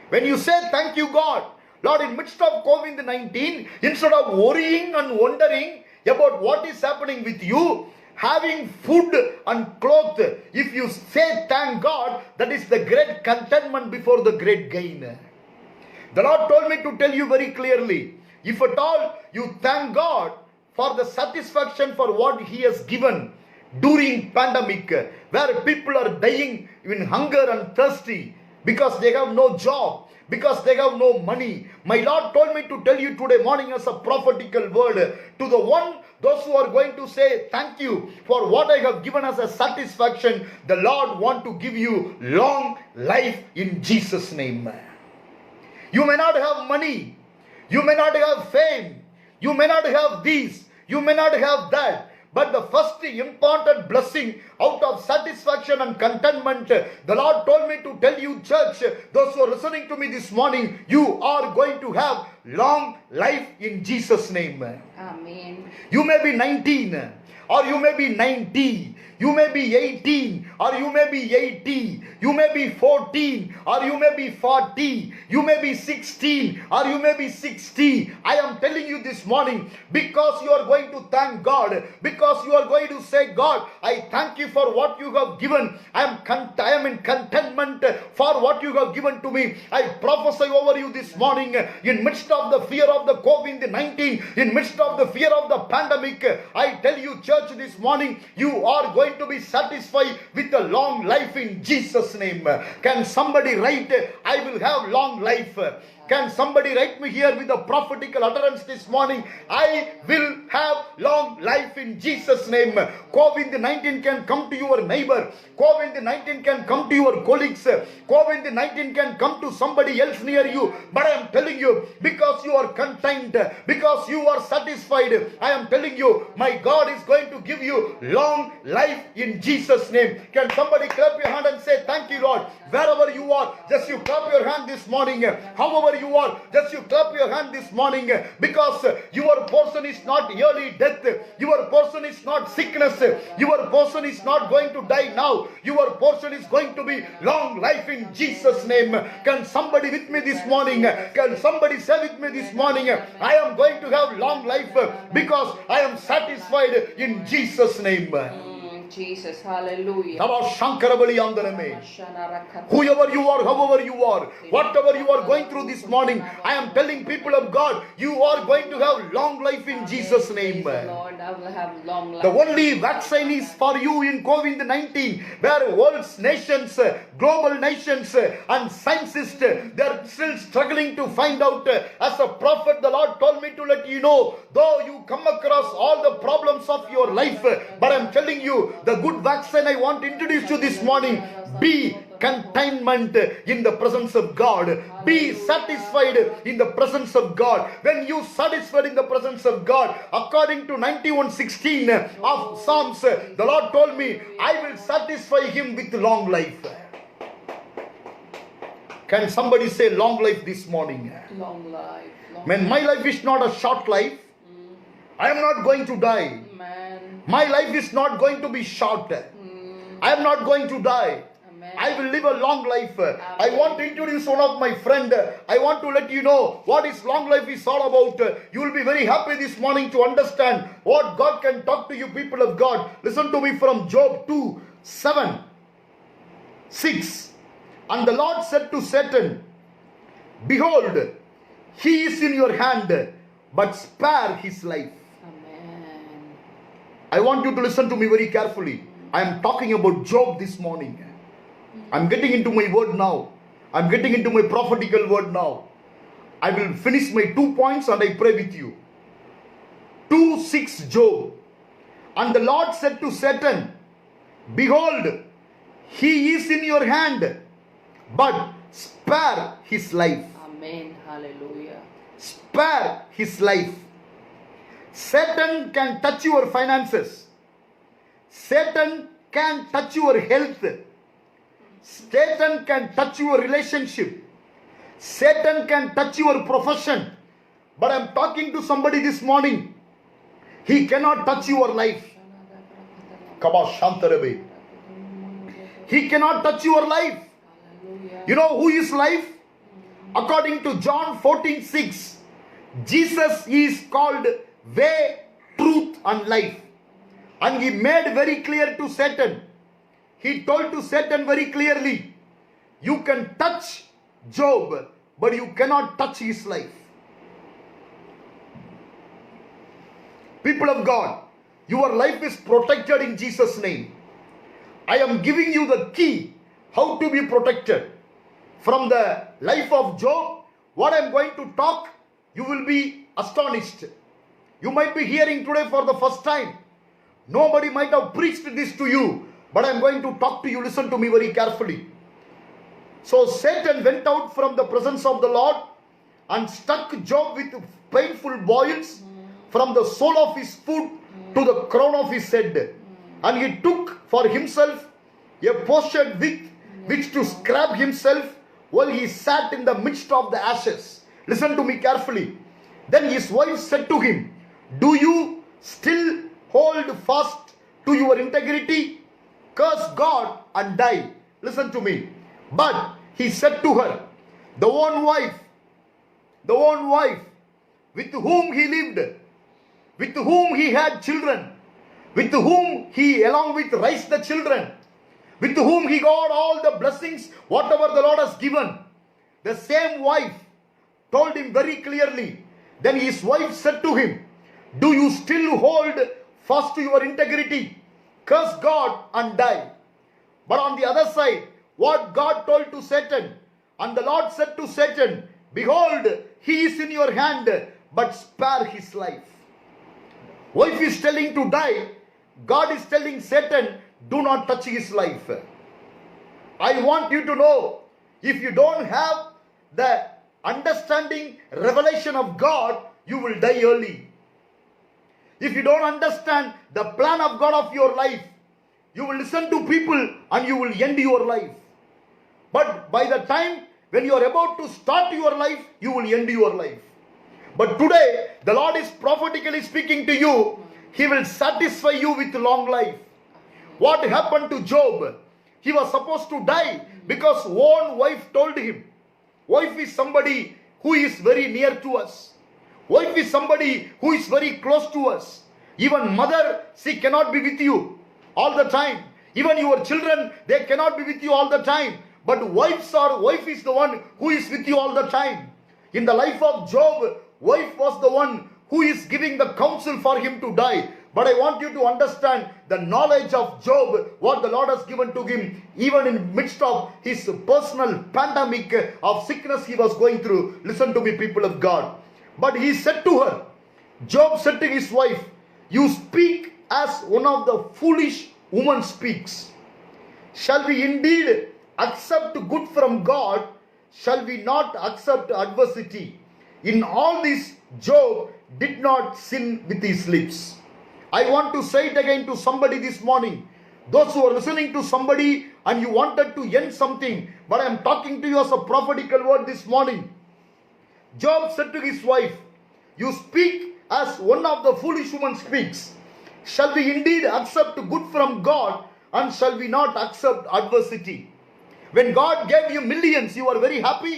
When you say thank you God, Lord, in midst of COVID-19, instead of worrying and wondering about what is happening with you, having food and clothes, if you say thank God, that is the great contentment before the great gain. The Lord told me to tell you very clearly, if at all you thank God for the satisfaction for what He has given during pandemic, where people are dying in hunger and thirsty because they have no job, because they have no money. My Lord told me to tell you today morning as a prophetical word, to the one those who are going to say thank you for what I have given as a satisfaction, the Lord want to give you long life in Jesus' name. You may not have money, you may not have fame, you may not have this, you may not have that. But the first important blessing out of satisfaction and contentment, the Lord told me to tell you, church, those who are listening to me this morning, you are going to have long life in Jesus' name. Amen. You may be 19, or you may be 90, you may be 18, or you may be 80, you may be 14, or you may be 40, you may be 16, or you may be 60. I am telling you this morning, because you are going to thank God, because you are going to say, God, I thank you for what you have given. I am in contentment for what you have given to me. I prophesy over you this morning, in midst of the fear of the COVID-19, in midst of the fear of the pandemic, I tell you, church, this morning, you are going to be satisfied with a long life in Jesus' name. Can somebody write, I will have long life? Can somebody write me here with a prophetical utterance this morning? I will have long life in Jesus' name. COVID-19 can come to your neighbor. COVID-19 can come to your colleagues. COVID-19 can come to somebody else near you. But I am telling you, because you are content, because you are satisfied, I am telling you, my God is going to give you long life in Jesus' name. Can somebody clap your hand and say, thank you, Lord? Wherever you are, just you clap your hand this morning. However you are, just you clap your hand this morning, because your portion is not early death, your portion is not sickness, your portion is not going to die now, your portion is going to be long life in Jesus' name. Can somebody with me this morning, can somebody say with me this morning, I am going to have long life because I am satisfied in Jesus' name. Jesus, hallelujah. Whoever you are, however you are, whatever you are going through this morning, I am telling people of God, you are going to have long life in Jesus' name. Lord, I will have long life. The only vaccine is for you in COVID-19, where world's nations, global nations, and scientists, they are still struggling to find out. As a prophet, the Lord told me to let you know, though you come across all the problems of your life, but I am telling you, the good vaccine I want to introduce you this morning, be contentment in the presence of God. Be satisfied in the presence of God. When you satisfied in the presence of God, according to 91:16 of Psalms, the Lord told me, I will satisfy him with long life. Can somebody say long life this morning? Long life. When my life is not a short life, I am not going to die. Amen. My life is not going to be short. I am not going to die. Amen. I will live a long life. I want to introduce one of my friend. I want to let you know what is long life is all about. You will be very happy this morning to understand what God can talk to you, people of God. Listen to me from Job 2:7, 6. And the Lord said to Satan, behold, he is in your hand, but spare his life. Amen. I want you to listen to me very carefully. I am talking about Job this morning. I am getting into my word now. I am getting into my prophetical word now. I will finish my 2 points and I pray with you. 2:6 Job. And the Lord said to Satan, behold, he is in your hand, but spare his life. Amen. Hallelujah. Spare his life. Satan can touch your finances. Satan can touch your health. Satan can touch your relationship. Satan can touch your profession. But I am talking to somebody this morning. He cannot touch your life. He cannot touch your life. You know who is life? According to John 14:6, Jesus is called way, truth and life. And he made very clear to Satan. He told to Satan very clearly, you can touch Job, but you cannot touch his life. People of God, your life is protected in Jesus' name. I am giving you the key how to be protected. From the life of Job, what I am going to talk, you will be astonished. You might be hearing today for the first time. Nobody might have preached this to you, but I am going to talk to you. Listen to me very carefully. So Satan went out from the presence of the Lord and struck Job with painful boils from the sole of his foot to the crown of his head. And he took for himself a potsherd with which to scrub himself while he sat in the midst of the ashes. Listen to me carefully. Then his wife said to him, "Do you still hold fast to your integrity? Curse God and die." Listen to me. But he said to her, the one wife with whom he lived, with whom he had children, with whom he along with raised the children, with whom he got all the blessings, whatever the Lord has given. The same wife told him very clearly. Then his wife said to him, "Do you still hold fast to your integrity? Curse God and die." But on the other side, what God told to Satan, and the Lord said to Satan, "Behold, he is in your hand, but spare his life." Wife is telling to die. God is telling Satan, do not touch his life. I want you to know, if you don't have the understanding, revelation of God, you will die early. If you don't understand the plan of God of your life, you will listen to people and you will end your life. But by the time when you are about to start your life, you will end your life. But today, the Lord is prophetically speaking to you. He will satisfy you with long life. What happened to Job? He was supposed to die because one wife told him. Wife is somebody who is very near to us. Wife is somebody who is very close to us. Even mother, she cannot be with you all the time. Even your children, they cannot be with you all the time. But wife is the one who is with you all the time. In the life of Job, wife was the one who is giving the counsel for him to die. But I want you to understand the knowledge of Job, what the Lord has given to him, even in midst of his personal pandemic of sickness he was going through. Listen to me, people of God. But he said to her, Job said to his wife, "You speak as one of the foolish women speaks. Shall we indeed accept good from God? Shall we not accept adversity? In all this, Job did not sin with his lips." I want to say it again to somebody this morning. Those who are listening to somebody and you wanted to end something, but I am talking to you as a prophetical word this morning. Job said to his wife, "You speak as one of the foolish women speaks. Shall we indeed accept good from God, and shall we not accept adversity?" When God gave you millions, you are very happy.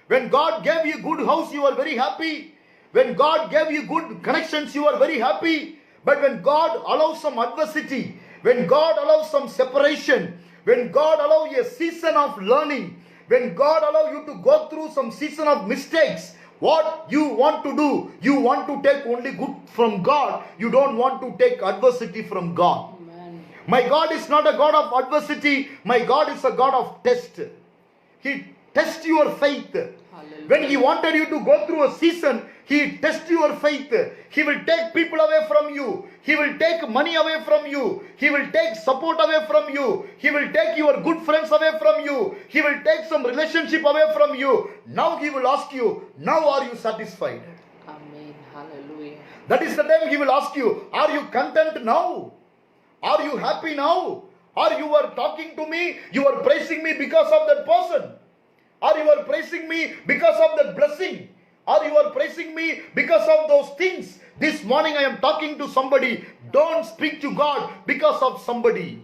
When God gave you good house, you are very happy. When God gave you good connections, you are very happy. But when God allows some adversity, when God allows some separation, when God allows a season of learning, when God allows you to go through some season of mistakes, what you want to do, you want to take only good from God. You don't want to take adversity from God. Amen. My God is not a God of adversity. My God is a God of test. He tests your faith. Hallelujah. When He wanted you to go through a season, He tests your faith. He will take people away from you. He will take money away from you. He will take support away from you. He will take your good friends away from you. He will take some relationship away from you. Now He will ask you, now are you satisfied? Amen. Hallelujah. That is the time He will ask you, are you content now? Are you happy now? Or you are talking to me, you are praising me because of that person? Or you are praising me because of that blessing? Or you are praising me because of those things? This morning I am talking to somebody. Don't speak to God because of somebody.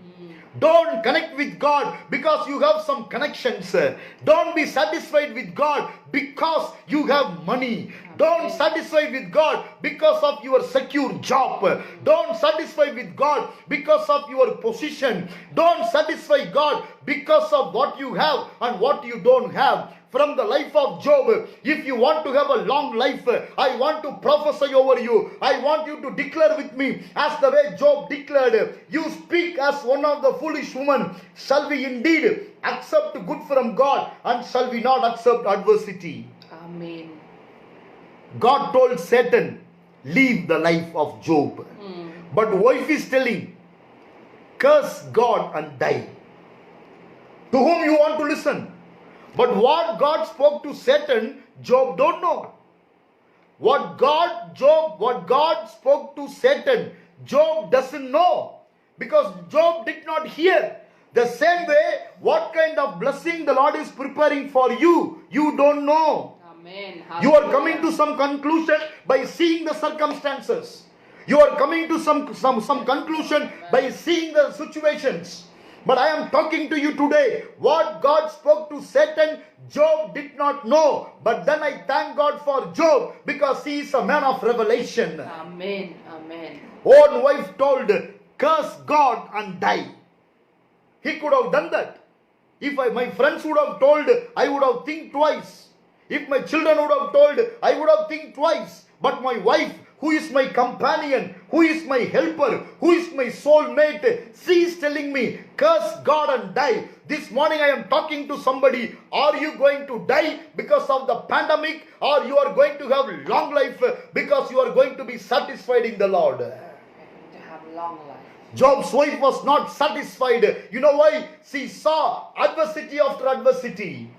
Don't connect with God because you have some connections. Don't be satisfied with God because you have money. Don't satisfy with God because of your secure job. Don't satisfy with God because of your position. Don't satisfy God because of what you have and what you don't have. From the life of Job, if you want to have a long life, I want to prophesy over you. I want you to declare with me as the way Job declared. You speak as one of the foolish women. Shall we indeed accept good from God, and shall we not accept adversity? Amen. God told Satan, leave the life of Job. But wife is telling, curse God and die. To whom you want to listen? But what God spoke to Satan, Job don't know. What God spoke to Satan, Job doesn't know. Because Job did not hear. The same way, what kind of blessing the Lord is preparing for you, you don't know. Amen. You are coming to some conclusion by seeing the circumstances. You are coming to some conclusion by seeing the situations. But I am talking to you today. What God spoke to Satan, Job did not know. But then I thank God for Job because he is a man of revelation. Amen. Amen. Own wife told, curse God and die. He could have done that. If my friends would have told, I would have think twice. If my children would have told, I would have think twice. But my wife, who is my companion, who is my helper, who is my soulmate, she is telling me, curse God and die. This morning I am talking to somebody. Are you going to die because of the pandemic, or you are going to have long life because you are going to be satisfied in the Lord? To have long life. Job's wife was not satisfied. You know why? She saw adversity after adversity.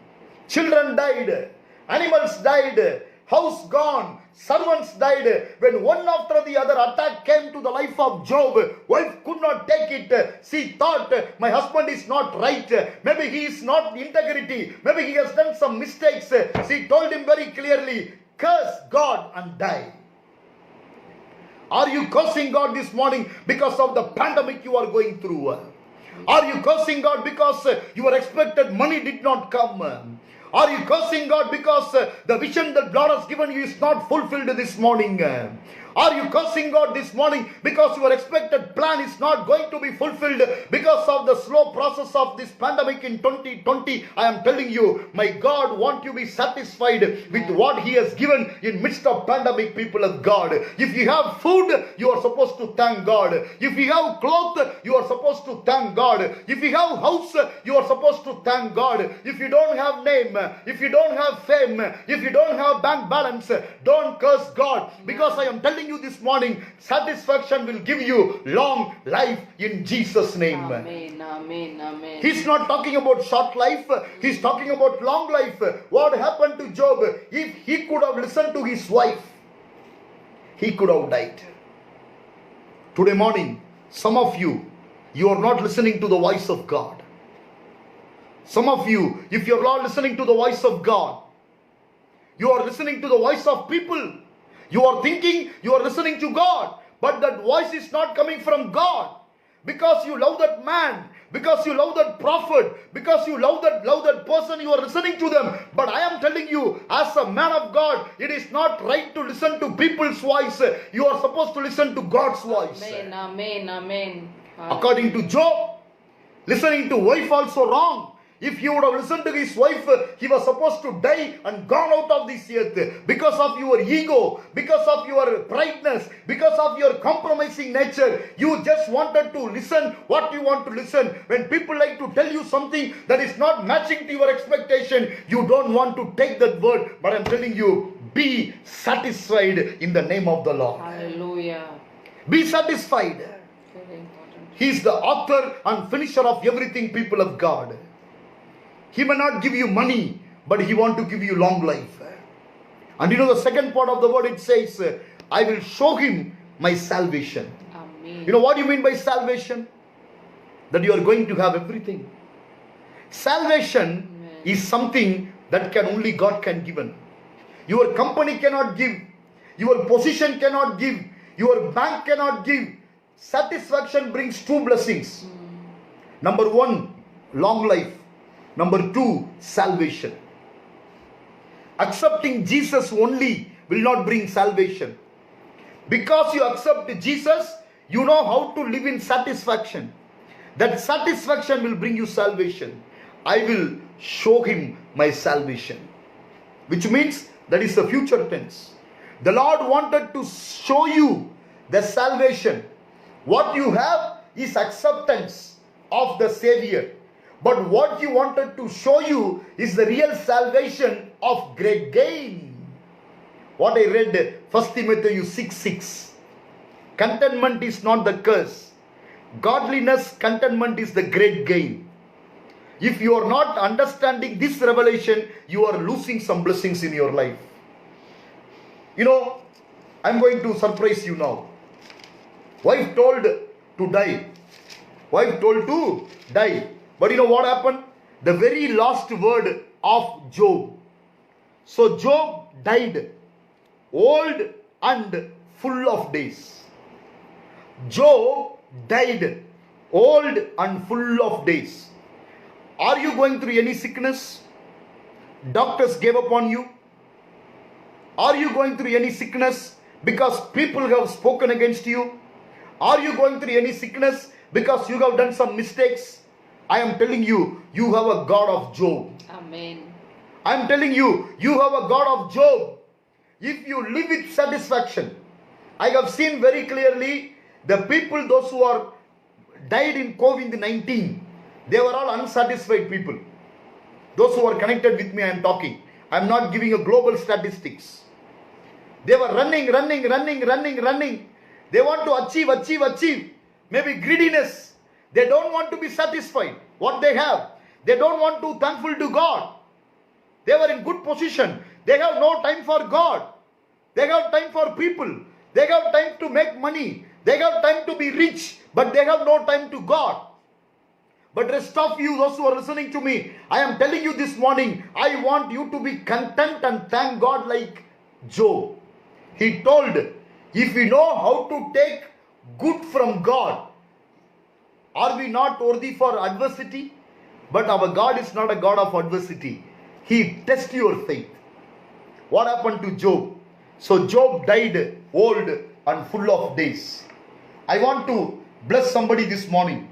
Children died. Animals died. House gone. Servants died. When one after the other attack came to the life of Job, wife could not take it. She thought, my husband is not right. Maybe he is not integrity. Maybe he has done some mistakes. She told him very clearly, curse God and die. Are you cursing God this morning because of the pandemic you are going through? Are you cursing God because your expected money did not come? Are you cursing God because the vision that God has given you is not fulfilled this morning? Are you cursing God this morning because your expected plan is not going to be fulfilled because of the slow process of this pandemic in 2020? I am telling you, my God wants you to be satisfied with what He has given in midst of pandemic, people of God. If you have food, you are supposed to thank God. If you have clothes, you are supposed to thank God. If you have house, you are supposed to thank God. If you don't have name, if you don't have fame, if you don't have bank balance, don't curse God, because I am telling you this morning, satisfaction will give you long life in Jesus' name. Amen, amen, amen. He's not talking about short life, he's talking about long life. What happened to Job? If he could have listened to his wife, he could have died. Today morning, some of you are not listening to the voice of God. Some of you, if you are not listening to the voice of God, you are listening to the voice of people. You are thinking you are listening to God, but that voice is not coming from God. Because you love that man, because you love that prophet, because you love that person, you are listening to them. But I am telling you, as a man of God, it is not right to listen to people's voice. You are supposed to listen to God's voice. Amen, amen, amen. According to Job, listening to wife also wrong. If he would have listened to his wife, he was supposed to die and gone out of this earth. Because of your ego, because of your prideness, because of your compromising nature, you just wanted to listen what you want to listen. When people like to tell you something that is not matching to your expectation, you don't want to take that word. But I'm telling you, be satisfied in the name of the Lord. Hallelujah. Be satisfied. Very important. He is the author and finisher of everything, people of God. He may not give you money, but He wants to give you long life. And you know the second part of the word, it says, I will show him my salvation. Amen. You know what you mean by salvation? That you are going to have everything. Salvation is something that can only God can give. Your company cannot give. Your position cannot give. Your bank cannot give. Satisfaction brings two blessings. Number one, long life. Number two, salvation. Accepting Jesus only will not bring salvation. Because you accept Jesus, you know how to live in satisfaction. That satisfaction will bring you salvation. I will show him my salvation. Which means that is the future tense. The Lord wanted to show you the salvation. What you have is acceptance of the Savior. But what He wanted to show you is the real salvation of great gain. what I read, 1 Timothy 6:6. Contentment is not the curse. Godliness, contentment is the great gain. If you are not understanding this revelation, you are losing some blessings in your life. You know, I'm going to surprise you now. Wife told to die. Wife told to die. But you know what happened? The very last word of Job. So Job died old and full of days. Job died old and full of days. Are you going through any sickness? Doctors gave up on you? Are you going through any sickness because people have spoken against you? Are you going through any sickness because you have done some mistakes? I am telling you, you have a God of Job. Amen. I am telling you, you have a God of Job. If you live with satisfaction, I have seen very clearly the people, those who are died in COVID-19, they were all unsatisfied people. Those who are connected with me, I am talking. I am not giving a global statistics. They were running. They want to achieve. Maybe greediness. They don't want to be satisfied. What they have. They don't want to thankful to God. They were in good position. They have no time for God. They have time for people. They have time to make money. They have time to be rich. But they have no time to God. But rest of you, those who are listening to me, I am telling you this morning, I want you to be content and thank God like Job. He told, if we know how to take good from God, are we not worthy for adversity? But our God is not a God of adversity. He tests your faith. What happened to Job? So Job died old and full of days. I want to bless somebody this morning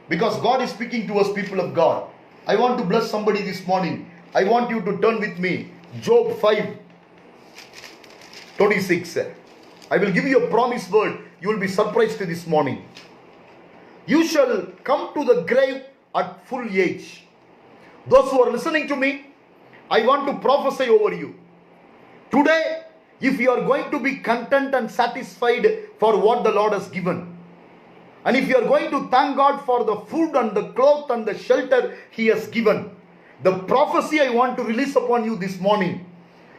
because God is speaking to us, people of God. I want to bless somebody this morning. I want you to turn with me Job 5:26. I will give you a promise word. You will be surprised this morning. You shall come to the grave at full age. Those who are listening to me, I want to prophesy over you. Today, if you are going to be content and satisfied for what the Lord has given, and if you are going to thank God for the food and the cloth and the shelter He has given, the prophecy I want to release upon you this morning,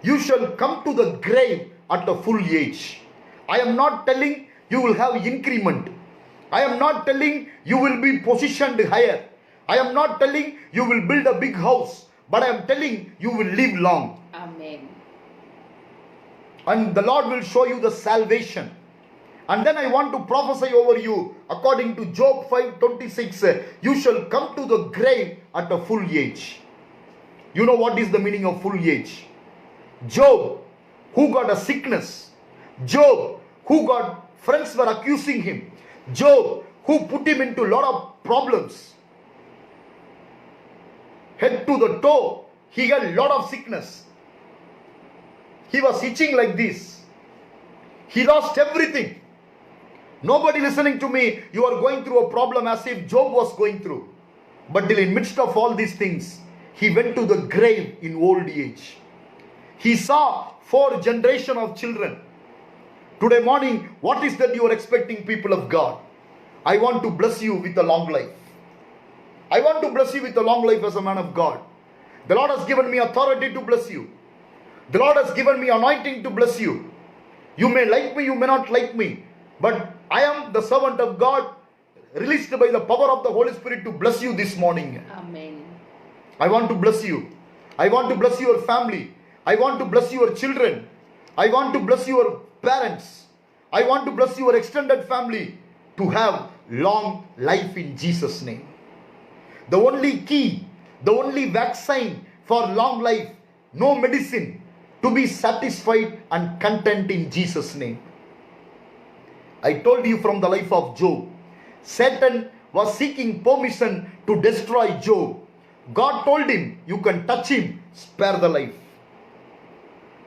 you shall come to the grave at a full age. I am not telling you will have increment. I am not telling you will be positioned higher. I am not telling you will build a big house. But I am telling you will live long. Amen. And the Lord will show you the salvation. And then I want to prophesy over you according to Job 5:26. You shall come to the grave at a full age. You know what is the meaning of full age? Job, who got a sickness. Job, who got friends were accusing him. Job, who put him into a lot of problems. Head to the toe, he had a lot of sickness. He was itching like this. He lost everything. Nobody listening to me, you are going through a problem as if Job was going through. But in the midst of all these things, he went to the grave in old age. He saw 4 generations of children. Today morning, what is that you are expecting, people of God? I want to bless you with a long life. I want to bless you with a long life as a man of God. The Lord has given me authority to bless you. The Lord has given me anointing to bless you. You may like me, you may not like me. But I am the servant of God, released by the power of the Holy Spirit to bless you this morning. Amen. I want to bless you. I want to bless your family. I want to bless your children. I want to bless your parents. I want to bless your extended family to have long life in Jesus' name. The only key, the only vaccine for long life, no medicine, to be satisfied and content in Jesus' name. I told you from the life of Job, Satan was seeking permission to destroy Job. God told him, you can touch him, spare the life.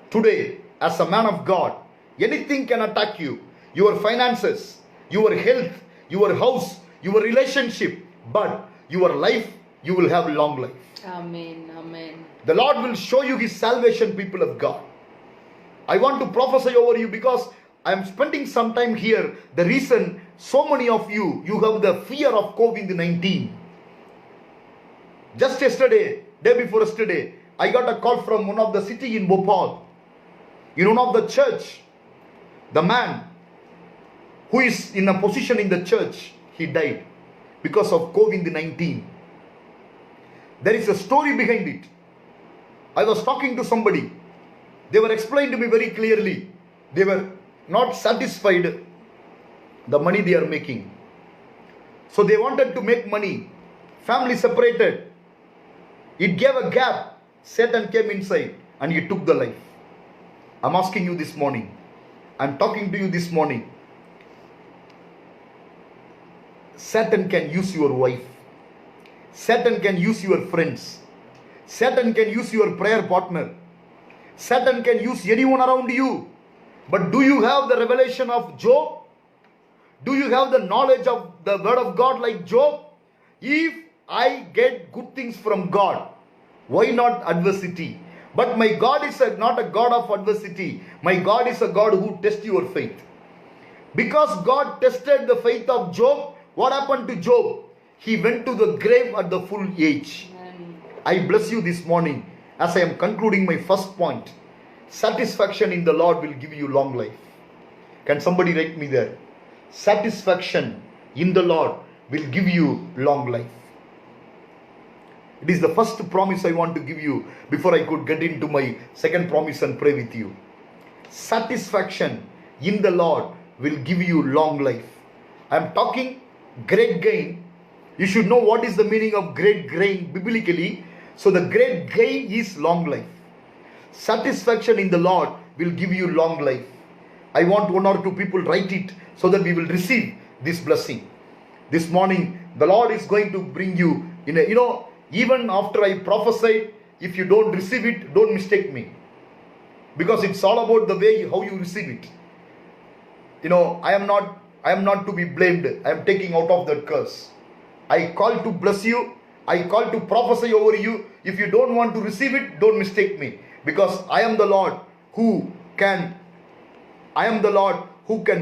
Today, as a man of God, anything can attack you. Your finances, your health, your house, your relationship. But your life, you will have long life. Amen. Amen. The Lord will show you His salvation, people of God. I want to prophesy over you because I am spending some time here. The reason so many of you have the fear of COVID-19. Just yesterday, day before yesterday, I got a call from one of the city in Bhopal. In one of the church, the man who is in a position in the church, he died because of COVID-19. There is a story behind it. I was talking to somebody. They were explained to me very clearly. They were not satisfied the money they are making. So they wanted to make money. Family separated. It gave a gap. Satan came inside and he took the life. I'm asking you this morning. I'm talking to you this morning. Satan can use your wife. Satan can use your friends. Satan can use your prayer partner. Satan can use anyone around you. But do you have the revelation of Job? Do you have the knowledge of the word of God like Job? If I get good things from God, why not adversity? But my God is not a God of adversity. My God is a God who tests your faith. Because God tested the faith of Job, what happened to Job? He went to the grave at the full age. Amen. I bless you this morning as I am concluding my first point. Satisfaction in the Lord will give you long life. Can somebody write me there? Satisfaction in the Lord will give you long life. It is the first promise I want to give you before I could get into my second promise and pray with you. Satisfaction in the Lord will give you long life. I am talking great gain. You should know what is the meaning of great gain biblically. So the great gain is long life. Satisfaction in the Lord will give you long life. I want one or two people write it so that we will receive this blessing. This morning, the Lord is going to bring you in a, even after I prophesy, if you don't receive it, don't mistake me. Because it's all about the way how you receive it. I am not to be blamed. I am taking out of that curse. I call to bless you. I call to prophesy over you. If you don't want to receive it, don't mistake me. Because I am the Lord who can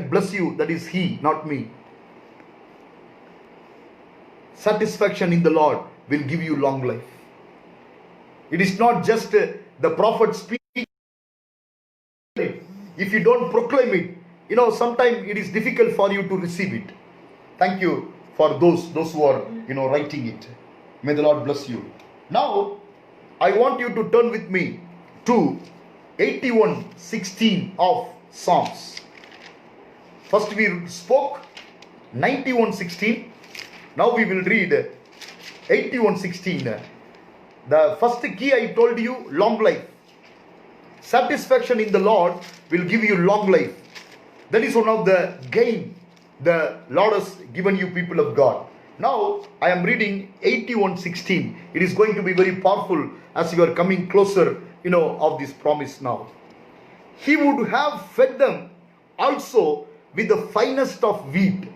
bless you. That is He, not me. Satisfaction in the Lord will give you long life. It is not just the prophet speaking. If you don't proclaim it, sometimes it is difficult for you to receive it. Thank you for those who are writing it. May the Lord bless you. Now I want you to turn with me to 81:16 of Psalms. First we spoke 91:16. Now we will read 81:16. The first key I told you, long life. Satisfaction in the Lord will give you long life. That is one of the gain the Lord has given you, people of God. Now I am reading 81:16. It is going to be very powerful as you are coming closer, of this promise now. He would have fed them also with the finest of wheat,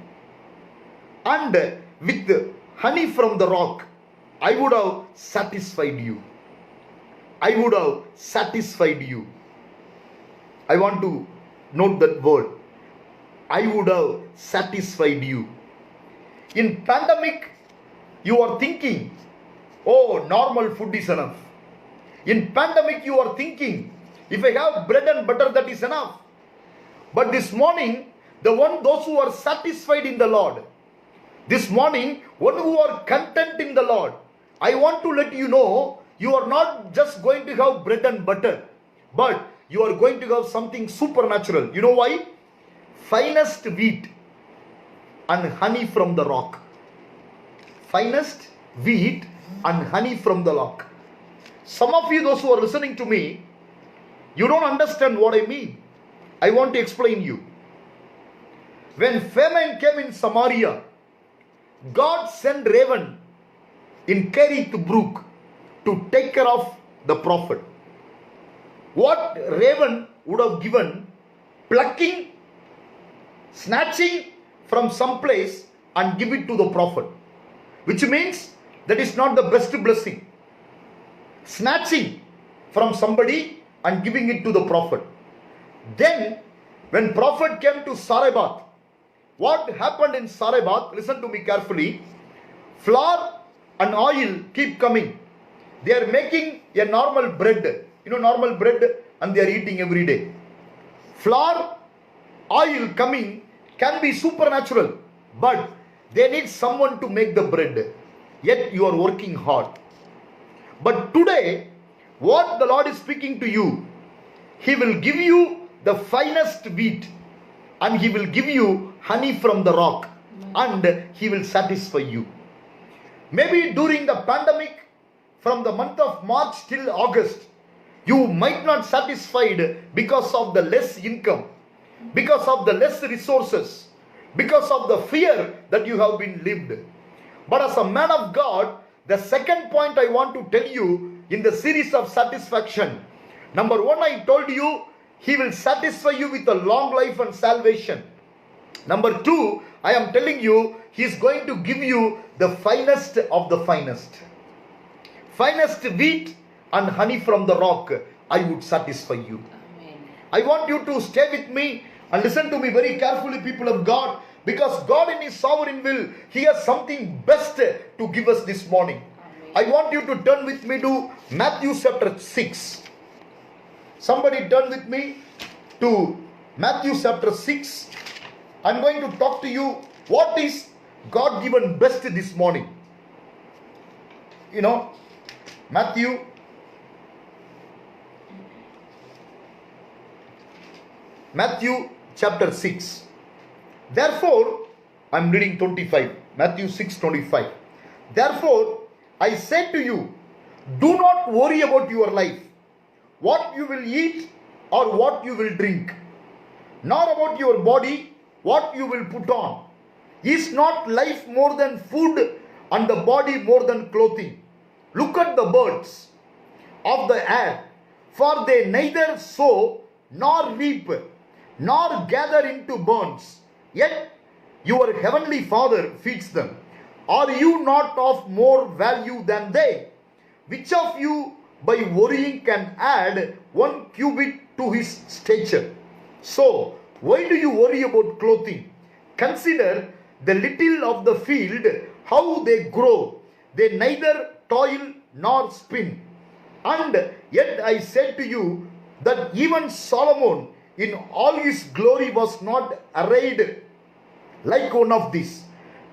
and with the honey from the rock. I would have satisfied you. I would have satisfied you. I want to note that word. I would have satisfied you. In pandemic, you are thinking, oh, normal food is enough. In pandemic, you are thinking, if I have bread and butter, that is enough. But this morning, those who are satisfied in the Lord, this morning, one who are content in the Lord, I want to let you know, you are not just going to have bread and butter, but you are going to have something supernatural. You know why? Finest wheat and honey from the rock. Finest wheat and honey from the rock. Some of you, those who are listening to me, you don't understand what I mean. I want to explain you. When famine came in Samaria, God sent raven in Kerith Brook to take care of the prophet. What raven would have given? Plucking, snatching from some place and give it to the prophet. Which means that is not the best blessing. Snatching from somebody and giving it to the prophet. Then, when prophet came to Sarephath, what happened in Sarephath? Listen to me carefully. Flour and oil keep coming. They are making a normal bread. Normal bread, and they are eating every day. Flour, oil coming can be supernatural, but they need someone to make the bread. Yet you are working hard. But today, what the Lord is speaking to you, He will give you the finest wheat, and He will give you honey from the rock, and He will satisfy you. Maybe during the pandemic, from the month of March till August, you might not satisfied because of the less income, because of the less resources, because of the fear that you have been lived. But as a man of God, the second point I want to tell you in the series of satisfaction. Number one, I told you, He will satisfy you with a long life and salvation. Number two, I am telling you, He is going to give you the finest of the finest. Finest wheat and honey from the rock, I would satisfy you. Amen. I want you to stay with me and listen to me very carefully, people of God, because God in His sovereign will, He has something best to give us this morning. Amen. I want you to turn with me to Matthew chapter 6. Somebody turn with me to Matthew chapter 6. I'm going to talk to you what is God given best this morning. Matthew chapter 6. Therefore, I'm reading 25. Matthew 6:25. Therefore, I say to you, do not worry about your life, what you will eat or what you will drink, nor about your body, what you will put on. Is not life more than food, and the body more than clothing? Look at the birds of the air, for they neither sow nor reap, nor gather into barns, yet your heavenly Father feeds them. Are you not of more value than they? Which of you by worrying can add 1 cubit to his stature? So, why do you worry about clothing? Consider the little of the field, how they grow. They neither toil nor spin. And yet I said to you that even Solomon in all his glory was not arrayed like one of these.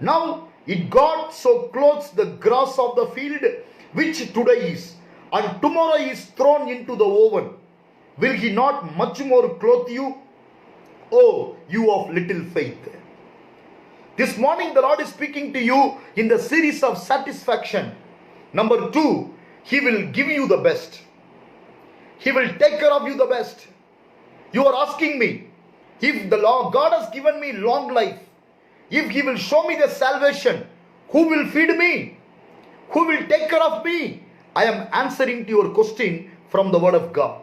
Now it God so clothes the grass of the field, which today is, and tomorrow is thrown into the oven. Will He not much more clothe you? Oh, you of little faith. This morning the Lord is speaking to you in the series of satisfaction. Number 2, He will give you the best. He will take care of you the best. You are asking me, if the Lord God has given me long life, if He will show me the salvation, who will feed me? Who will take care of me? I am answering to your question from the Word of God.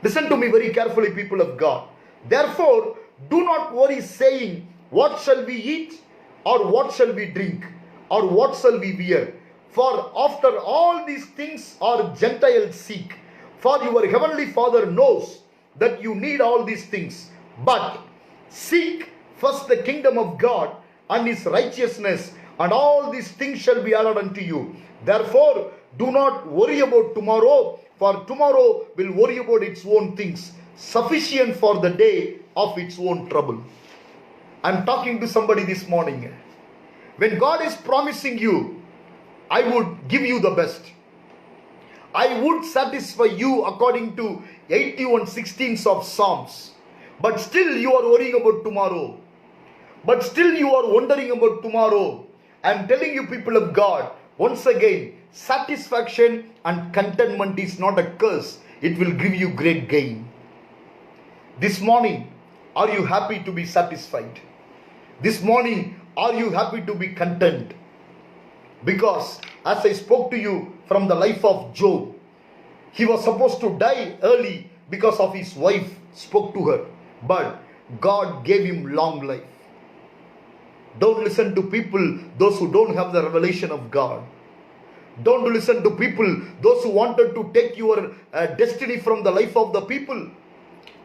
Listen to me very carefully, people of God. Therefore, do not worry saying, what shall we eat? Or what shall we drink? Or what shall we wear? For after all these things are Gentiles seek. For your heavenly Father knows that you need all these things. But seek first the kingdom of God and His righteousness, and all these things shall be added unto you. Therefore, do not worry about tomorrow, for tomorrow will worry about its own things. Sufficient for the day of its own trouble. I'm talking to somebody this morning. When God is promising you, I would give you the best. I would satisfy you according to 81:16 of Psalms. But still you are worrying about tomorrow. But still you are wondering about tomorrow. I'm telling you, people of God, once again, satisfaction and contentment is not a curse. It will give you great gain. This morning, are you happy to be satisfied? This morning, are you happy to be content? Because as I spoke to you from the life of Job, he was supposed to die early because of his wife spoke to her. But God gave him long life. Don't listen to people, those who don't have the revelation of God. Don't listen to people, those who wanted to take your destiny from the life of the people.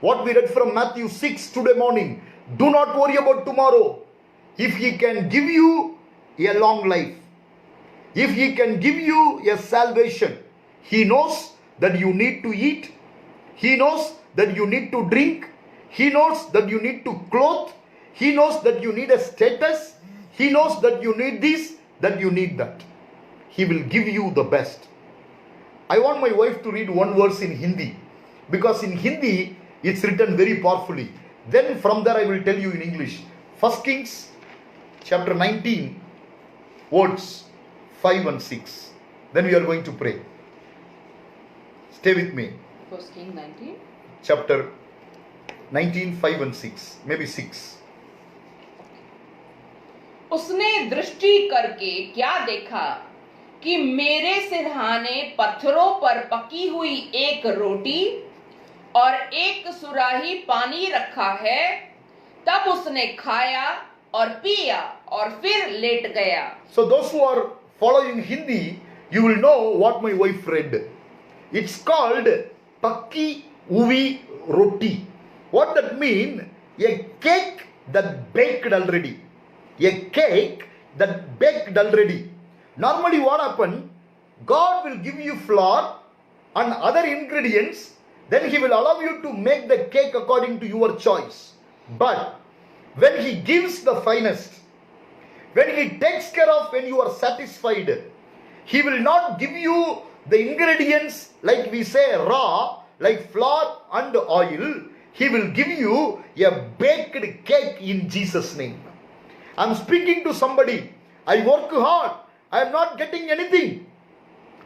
What we read from Matthew 6 today morning. Do not worry about tomorrow. If He can give you a long life, if He can give you a salvation, He knows that you need to eat. He knows that you need to drink. He knows that you need to clothe. He knows that you need a status. He knows that you need this, that you need that. He will give you the best. I want my wife to read one verse in Hindi, because in Hindi it's written very powerfully. Then from there I will tell you in English. 1 Kings chapter 19 words 5 and 6. Then we are going to pray. Stay with me. 1 King 19. Chapter 19, 5 and 6. Maybe 6. उसने दृष्टि करके क्या देखा कि मेरे सिरहाने पत्थरों पर पकी हुई एक रोटी और एक सुराही पानी रखा है। तब उसने खाया और पिया और फिर लेट गया। So those who are following Hindi, you will know what my wife read. It's called Pakki Uvi Roti. What that mean? A cake that baked already. A cake that baked already. Normally what happen? God will give you flour and other ingredients. Then He will allow you to make the cake according to your choice. But when He gives the finest, when He takes care of when you are satisfied, He will not give you the ingredients like we say raw, like flour and oil. He will give you a baked cake in Jesus' name. I am speaking to somebody. I work hard. I am not getting anything.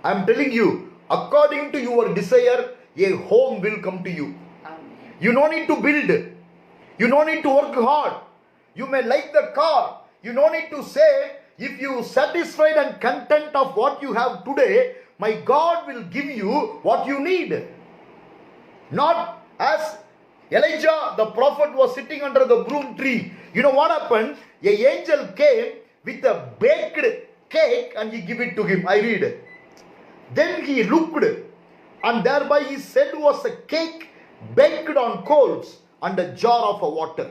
I am telling you, according to your desire, a home will come to you. Amen. You don't need to build. You don't need to work hard. You may like the car. You don't need to say, if you satisfied and content of what you have today, my God will give you what you need. Not as Elijah the prophet was sitting under the broom tree. You know what happened? An angel came with a baked cake and he gave it to him. I read. Then he looked, and thereby he said was a cake baked on coals and a jar of water.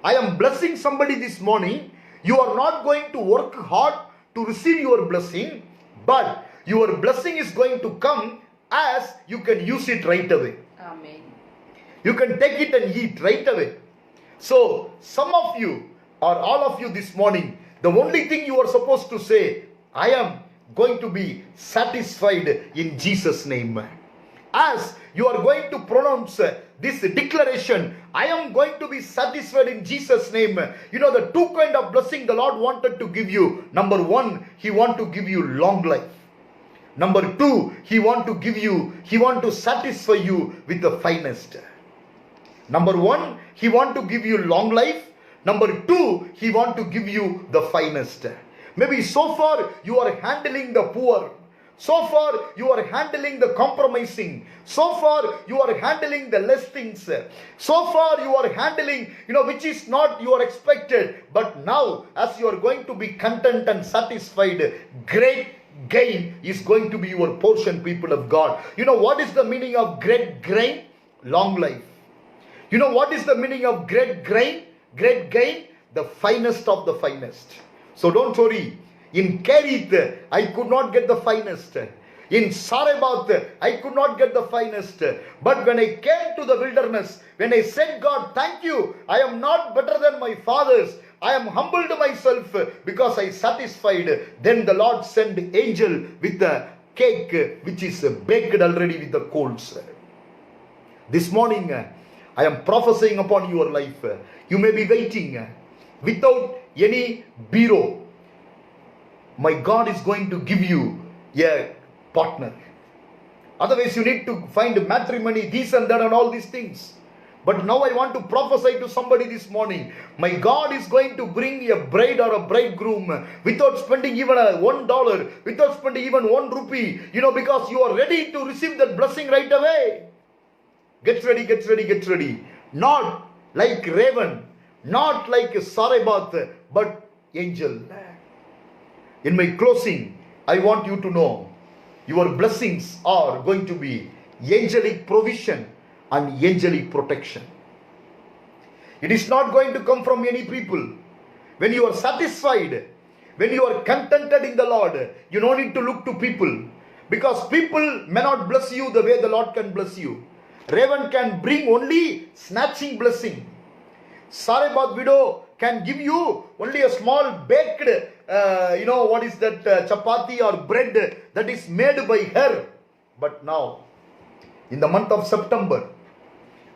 I am blessing somebody this morning. You are not going to work hard to receive your blessing, but your blessing is going to come as you can use it right away. Amen. You can take it and eat right away. So, some of you or all of you this morning, the only thing you are supposed to say, I am going to be satisfied in Jesus' name. As you are going to pronounce this declaration, I am going to be satisfied in Jesus' name. You know the two kind of blessing the Lord wanted to give you. Number one, He want to give you long life. Number two, He want to satisfy you with the finest. Number one, He want to give you long life. Number two, He want to give you the finest. Maybe so far you are handling the poor. So far you are handling the compromising. So far you are handling the less things. So far you are handling, which is not your expected. But now as you are going to be content and satisfied, great gain is going to be your portion, people of God. You know what is the meaning of great gain? Long life. You know what is the meaning of great gain? Great gain, the finest of the finest. So don't worry. In Kerith, I could not get the finest. In Sarebath, I could not get the finest. But when I came to the wilderness, when I said, God, thank you, I am not better than my fathers. I am humbled myself because I satisfied. Then the Lord sent angel with the cake which is baked already with the coals. This morning, I am prophesying upon your life. You may be waiting without any bureau. My God is going to give you a partner. Otherwise you need to find matrimony, this and that and all these things. But now I want to prophesy to somebody this morning. My God is going to bring a bride or a bridegroom without spending even $1, without spending even 1 rupee. Because you are ready to receive that blessing right away. Get ready, get ready, get ready. Not like raven, not like Sarebath, but angel. In my closing, I want you to know your blessings are going to be angelic provision and angelic protection. It is not going to come from any people. When you are satisfied, when you are contented in the Lord, you don't need to look to people. Because people may not bless you the way the Lord can bless you. Raven can bring only snatching blessing. Sarepta widow can give you only a small baked, what is that, chapati or bread that is made by her. But now, in the month of September,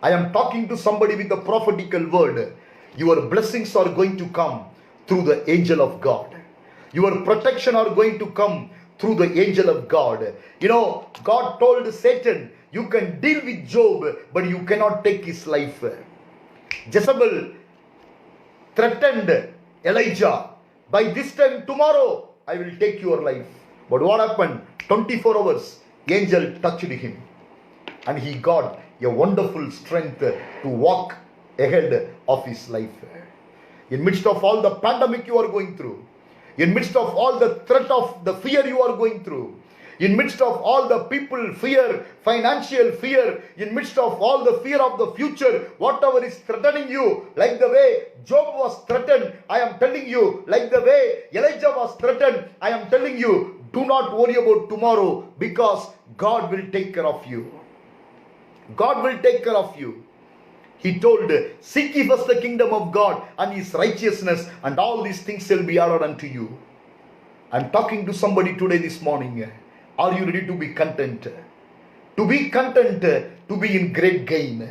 I am talking to somebody with a prophetical word. Your blessings are going to come through the angel of God. Your protection are going to come through the angel of God. God told Satan, you can deal with Job, but you cannot take his life. Jezebel threatened Elijah, by this time tomorrow, I will take your life. But what happened? 24 hours, angel touched him. And he got a wonderful strength to walk ahead of his life. In midst of all the pandemic you are going through, in midst of all the threat of the fear you are going through, in midst of all the people fear, financial fear, in midst of all the fear of the future, whatever is threatening you, like the way Job was threatened, I am telling you, like the way Elijah was threatened, I am telling you, do not worry about tomorrow, because God will take care of you. God will take care of you. He told, seek ye first the kingdom of God and his righteousness, and all these things shall be added unto you. I am talking to somebody today this morning. Are you ready to be content? To be content, to be in great gain.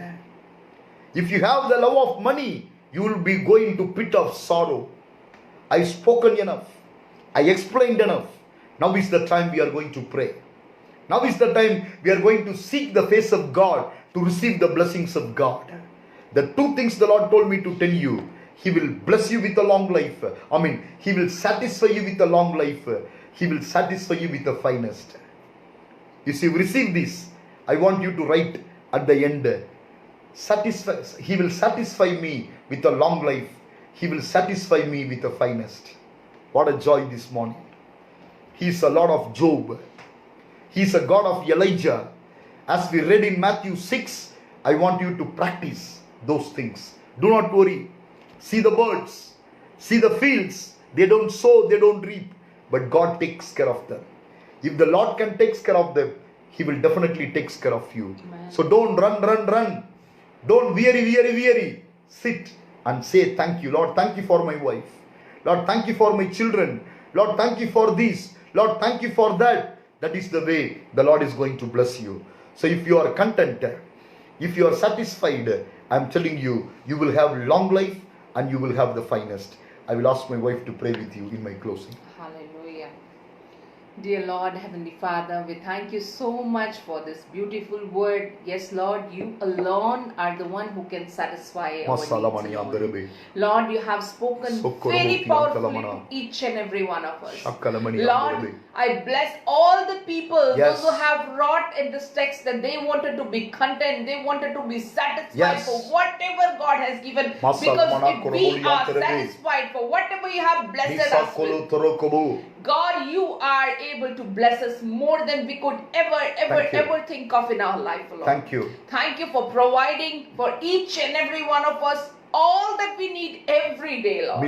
If you have the love of money, you will be going to pit of sorrow. I spoken enough. I explained enough. Now is the time we are going to pray. Now is the time we are going to seek the face of God to receive the blessings of God. The two things the Lord told me to tell you. He will bless you with a long life. He will satisfy you with a long life. He will satisfy you with the finest. If you receive this, I want you to write at the end, He will satisfy me with a long life. He will satisfy me with the finest. What a joy this morning. He is a Lord of Job. He is a God of Elijah. As we read in Matthew 6, I want you to practice those things. Do not worry. See the birds. See the fields. They don't sow, they don't reap. But God takes care of them. If the Lord can take care of them, He will definitely take care of you. Amen. So don't run. Don't weary. Sit and say, thank you, Lord. Thank you for my wife. Lord, thank you for my children. Lord, thank you for this. Lord, thank you for that. That is the way the Lord is going to bless you. So if you are content, if you are satisfied, I am telling you, you will have long life and you will have the finest. I will ask my wife to pray with you in my closing. Hallelujah. Dear Lord, Heavenly Father, we thank you so much for this beautiful word. Yes, Lord, you alone are the one who can satisfy our needs. Lord, you have spoken very powerfully to each and every one of us. Lord, I bless all the people, those who have wrought in this text that they wanted to be content, they wanted to be satisfied for whatever God has given. Because if we are satisfied for whatever you have blessed us with, God, you are able to bless us more than we could ever think of in our life, Lord. Thank you. Thank you for providing for each and every one of us all that we need every day, Lord.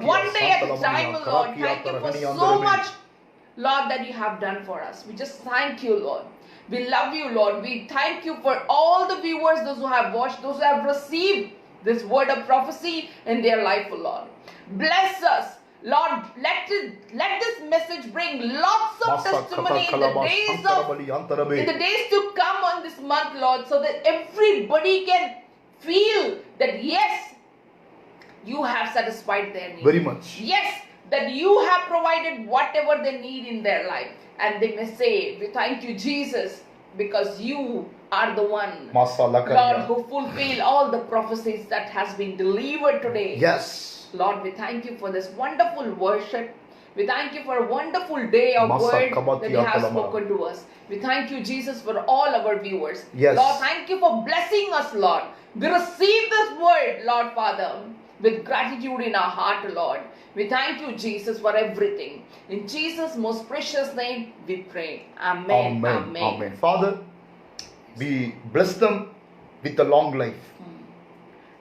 One day at a time, Lord. Thank you for so much, Lord, that you have done for us. We just thank you, Lord. We love you, Lord. We thank you for all the viewers, those who have watched, those who have received this word of prophecy in their life, Lord. Bless us. Lord, let this message bring lots of testimony in the days to come on this month, Lord, so that everybody can feel that yes, you have satisfied their needs. Very much. Yes, that you have provided whatever they need in their life. And they may say, we thank you, Jesus, because you are the one, Lord, who fulfill all the prophecies that has been delivered today. Yes. Lord, we thank you for this wonderful worship. We thank you for a wonderful day of word that you have spoken to us. We thank you, Jesus, for all our viewers. Yes. Lord, thank you for blessing us, Lord. We receive this word, Lord Father, with gratitude in our heart, Lord. We thank you, Jesus, for everything. In Jesus' most precious name, we pray. Amen. Amen. Amen. Father, we bless them with a long life.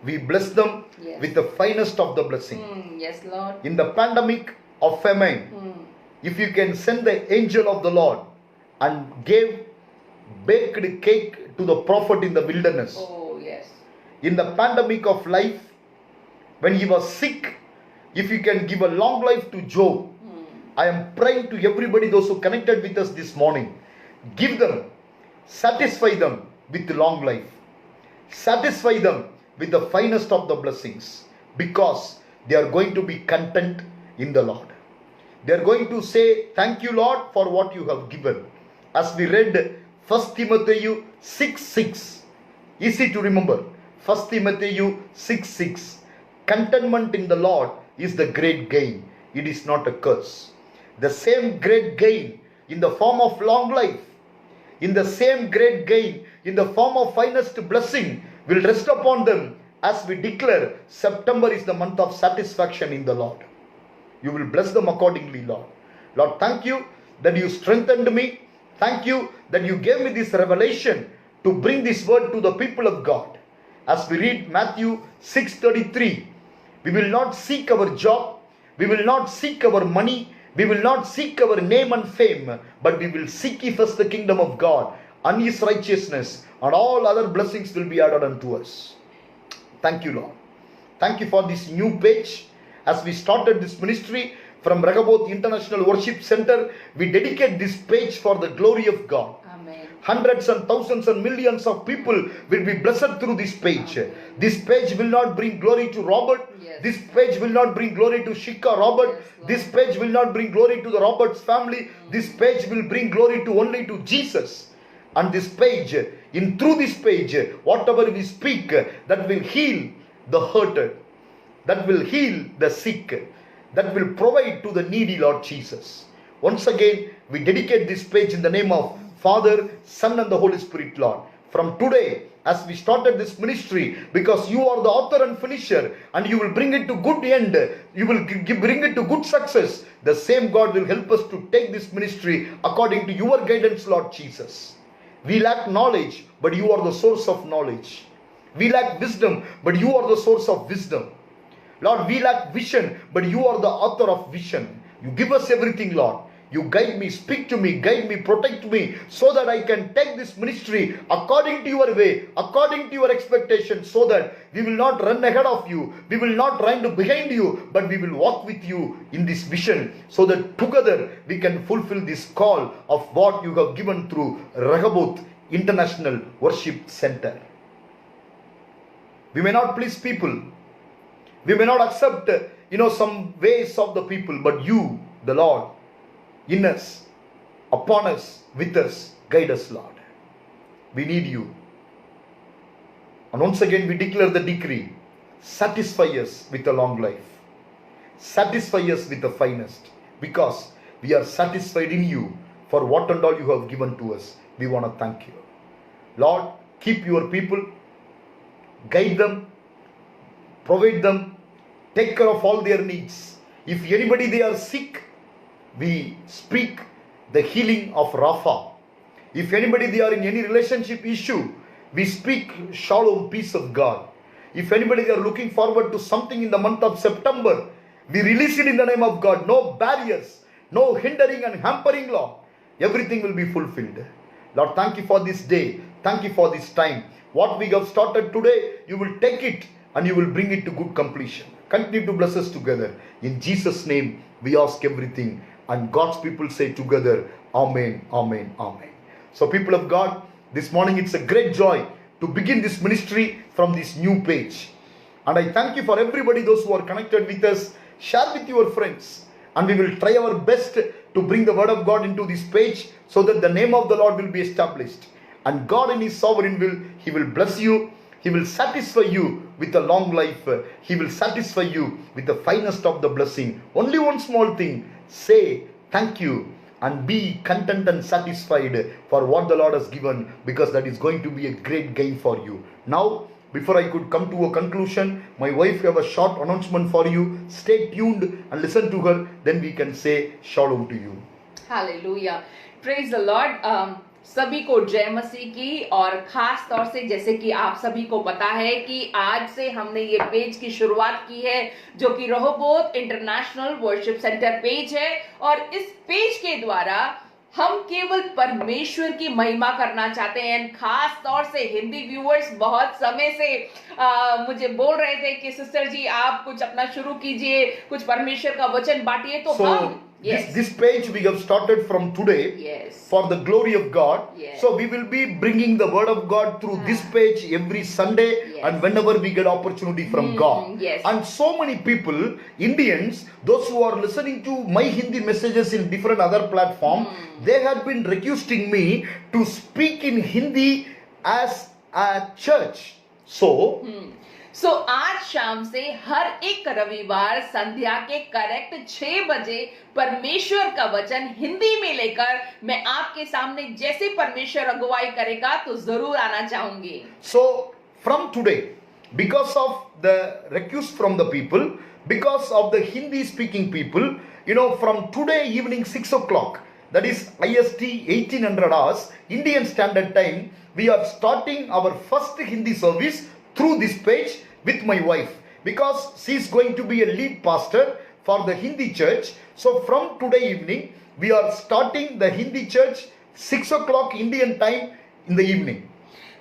We bless them Yes. with the finest of the blessing. Yes, Lord. In the pandemic of famine, if you can send the angel of the Lord and gave baked cake to the prophet in the wilderness. Oh, yes. In the pandemic of life, when he was sick, if you can give a long life to Job, I am praying to everybody, those who connected with us this morning, give them, satisfy them with long life. Satisfy them with the finest of the blessings, because they are going to be content in the Lord. They are going to say, thank you, Lord, for what you have given. As we read 1 Timothy 6:6, easy to remember. 1 Timothy 6:6, contentment in the Lord is the great gain. It is not a curse. The same great gain in the form of long life, in the same great gain in the form of finest blessing will rest upon them as we declare September is the month of satisfaction in the Lord. You will bless them accordingly, Lord. Lord, thank you that you strengthened me. Thank you that you gave me this revelation to bring this word to the people of God. As we read Matthew 6:33, we will not seek our job, we will not seek our money, we will not seek our name and fame, but we will seek ye first the kingdom of God and his righteousness, and all other blessings will be added unto us. Thank you, Lord. Thank you for this new page. As we started this ministry from Rehoboth International Worship Center, we dedicate this page for the glory of God. Amen. Hundreds and thousands and millions of people will be blessed through this page. Amen. This page will not bring glory to Robert. Yes. This page will not bring glory to Shika Robert. Yes, Lord. This page will not bring glory to the Roberts family. This page will bring glory to only to Jesus. And this page, through this page, whatever we speak, that will heal the hurted, that will heal the sick, that will provide to the needy, Lord Jesus. Once again, we dedicate this page in the name of Father, Son and the Holy Spirit, Lord. From today, as we started this ministry, because you are the author and finisher, and you will bring it to good end, you will bring it to good success, the same God will help us to take this ministry according to your guidance, Lord Jesus. We lack knowledge, but you are the source of knowledge. We lack wisdom, but you are the source of wisdom. Lord, we lack vision, but you are the author of vision. You give us everything, Lord. You guide me, speak to me, guide me, protect me, so that I can take this ministry according to your way, according to your expectations, so that we will not run ahead of you, we will not run behind you, but we will walk with you in this vision, so that together we can fulfill this call of what you have given through Rehoboth International Worship Center. We may not please people, we may not accept some ways of the people, but you, the Lord, in us, upon us, with us, guide us, Lord. We need you. And once again we declare the decree, satisfy us with a long life, satisfy us with the finest, because we are satisfied in you for what and all you have given to us. We want to thank you, Lord. Keep your people, guide them, provide them, take care of all their needs. If anybody they are sick, we speak the healing of Rapha. If anybody they are in any relationship issue, we speak shalom, peace of God. If anybody they are looking forward to something in the month of September, we release it in the name of God. No barriers, no hindering and hampering, Lord. Everything will be fulfilled. Lord, thank you for this day. Thank you for this time. What we have started today, you will take it and you will bring it to good completion. Continue to bless us together. In Jesus' name, we ask everything. And God's people say together, Amen, Amen, Amen. So people of God, this morning it's a great joy to begin this ministry from this new page. And I thank you for everybody, those who are connected with us. Share with your friends. And we will try our best to bring the word of God into this page, so that the name of the Lord will be established. And God in his sovereign will, he will bless you. He will satisfy you with a long life. He will satisfy you with the finest of the blessing. Only one small thing. Say thank you and be content and satisfied for what the Lord has given, because that is going to be a great gain for you. Now, before I could come to a conclusion, my wife have a short announcement for you. Stay tuned and listen to her. Then we can say shalom to you. Hallelujah. Praise the Lord. सभी को जय मसीह की। और खास तौर से जैसे कि आप सभी को पता है कि आज से हमने ये पेज की शुरुआत की है जो कि Rehoboth international worship centre page है। और इस पेज के द्वारा हम केवल परमेश्वर की महिमा करना चाहते हैं। खास तौर से हिंदी व्यूअर्स बहुत समय से मुझे बोल रहे थे कि सिस्टर जी आप कुछ अपना शुरू कीजिए, कुछ परमेश्वर का वचन बांटिए। तो हम this page we have started from today for the glory of God. So we will be bringing the word of God through this page every Sunday and whenever we get opportunity from God. And so many people, Indians, those who are listening to my Hindi messages in different other platform, they have been requesting me to speak in Hindi as a church. So आज शाम से हर एक रविवार संध्या के correct 6 बजे परमेश्वर का वचन हिंदी में लेकर मैं आपके सामने जैसे परमेश्वर अगुवाई करेगा तो जरूर आना चाहूंगी। So from today, because of the request from the people, because of the Hindi speaking people, from today evening 6 o'clock, that is IST 1800 hours, Indian Standard Time, we are starting our first Hindi service through this page with my wife, because she is going to be a lead pastor for the Hindi church. So from today evening we are starting the Hindi church 6 o'clock Indian time in the evening.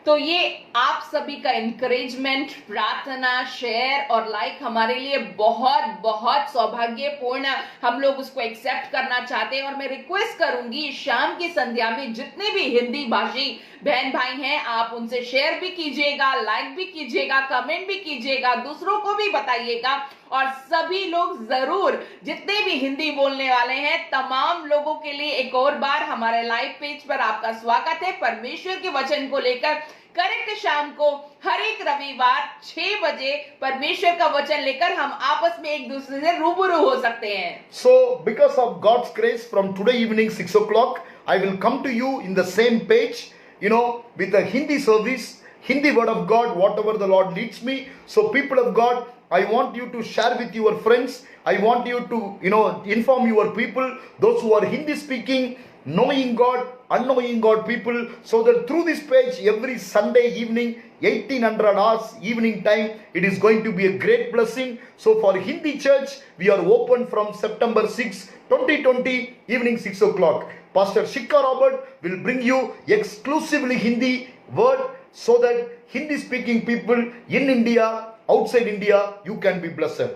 तो ये आप सभी का encouragement, प्रार्थना, share और like हमारे लिए बहुत बहुत सौभाग्यपूर्ण, हम लोग उसको एक्सेप्ट करना चाहते हैं। और मैं रिक्वेस्ट करूंगी शाम की संध्या में जितने भी हिंदी भाषी बहन भाई हैं आप उनसे शेयर भी कीजिएगा, लाइक भी कीजिएगा, कमेंट भी कीजिएगा, दूसरों को भी बताइएगा। और सभी लोग जरूर जितने भी हिंदी बोलने वाले हैं तमाम लोगों के लिए एक और बार हमारे लाइव पेज पर आपका स्वागत है। परमेश्वर के वचन को लेकर करेक्ट शाम को हर एक रविवार 6 बजे परमेश्वर का वचन लेकर हम आपस में एक दूसरे से रूबरू हो सकते हैं। So because of God's grace, from today evening 6 o'clock I will come to you in the same page, with a Hindi service, Hindi word of God, whatever the Lord leads me. So people of God, I want you to share with your friends. I want you to, inform your people, those who are Hindi speaking, knowing God, unknowing God people, so that through this page every Sunday evening 1800 hours evening time, it is going to be a great blessing. So for Hindi church we are open from September 6, 2020 evening 6 o'clock. Pastor Shikha Robert will bring you exclusively Hindi word, so that Hindi speaking people in India, outside India, you can be blessed.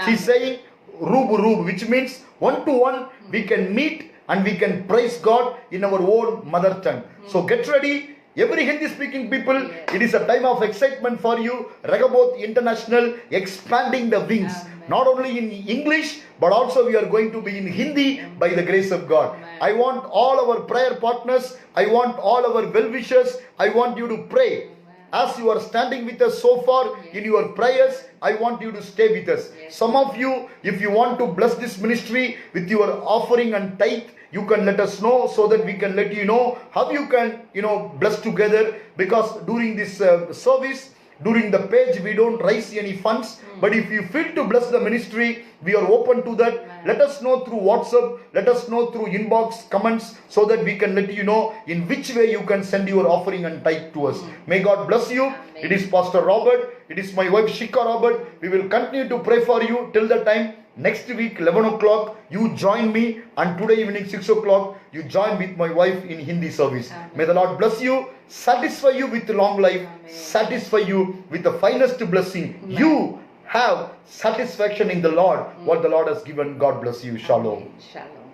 She's saying Rubu Rub, which means one to one we can meet and we can praise God in our own mother tongue. So get ready, every Hindi speaking people, it is a time of excitement for you. Rehoboth International expanding the wings. Amen. Not only in English, but also we are going to be in Hindi by the grace of God. Amen. I want all our prayer partners, I want all our well-wishers, I want you to pray. As you are standing with us so far in your prayers, I want you to stay with us. Some of you, if you want to bless this ministry with your offering and tithe, you can let us know, so that we can let you know how you can, bless together. Because during this service, during the page, we don't raise any funds. But if you feel to bless the ministry, we are open to that. Let us know through WhatsApp, let us know through inbox comments, so that we can let you know in which way you can send your offering and tithe to us. May God bless you. Amen. It is Pastor Robert, it is my wife Shikha Robert. We will continue to pray for you till the time. Next week 11 o'clock you join me, and today evening 6 o'clock you join with my wife in Hindi service. Amen. May the Lord bless you, satisfy you with long life. Amen. Satisfy you with the finest blessing. Amen. You have satisfaction in the Lord, what the Lord has given. God bless you. Shalom. Amen. Shalom.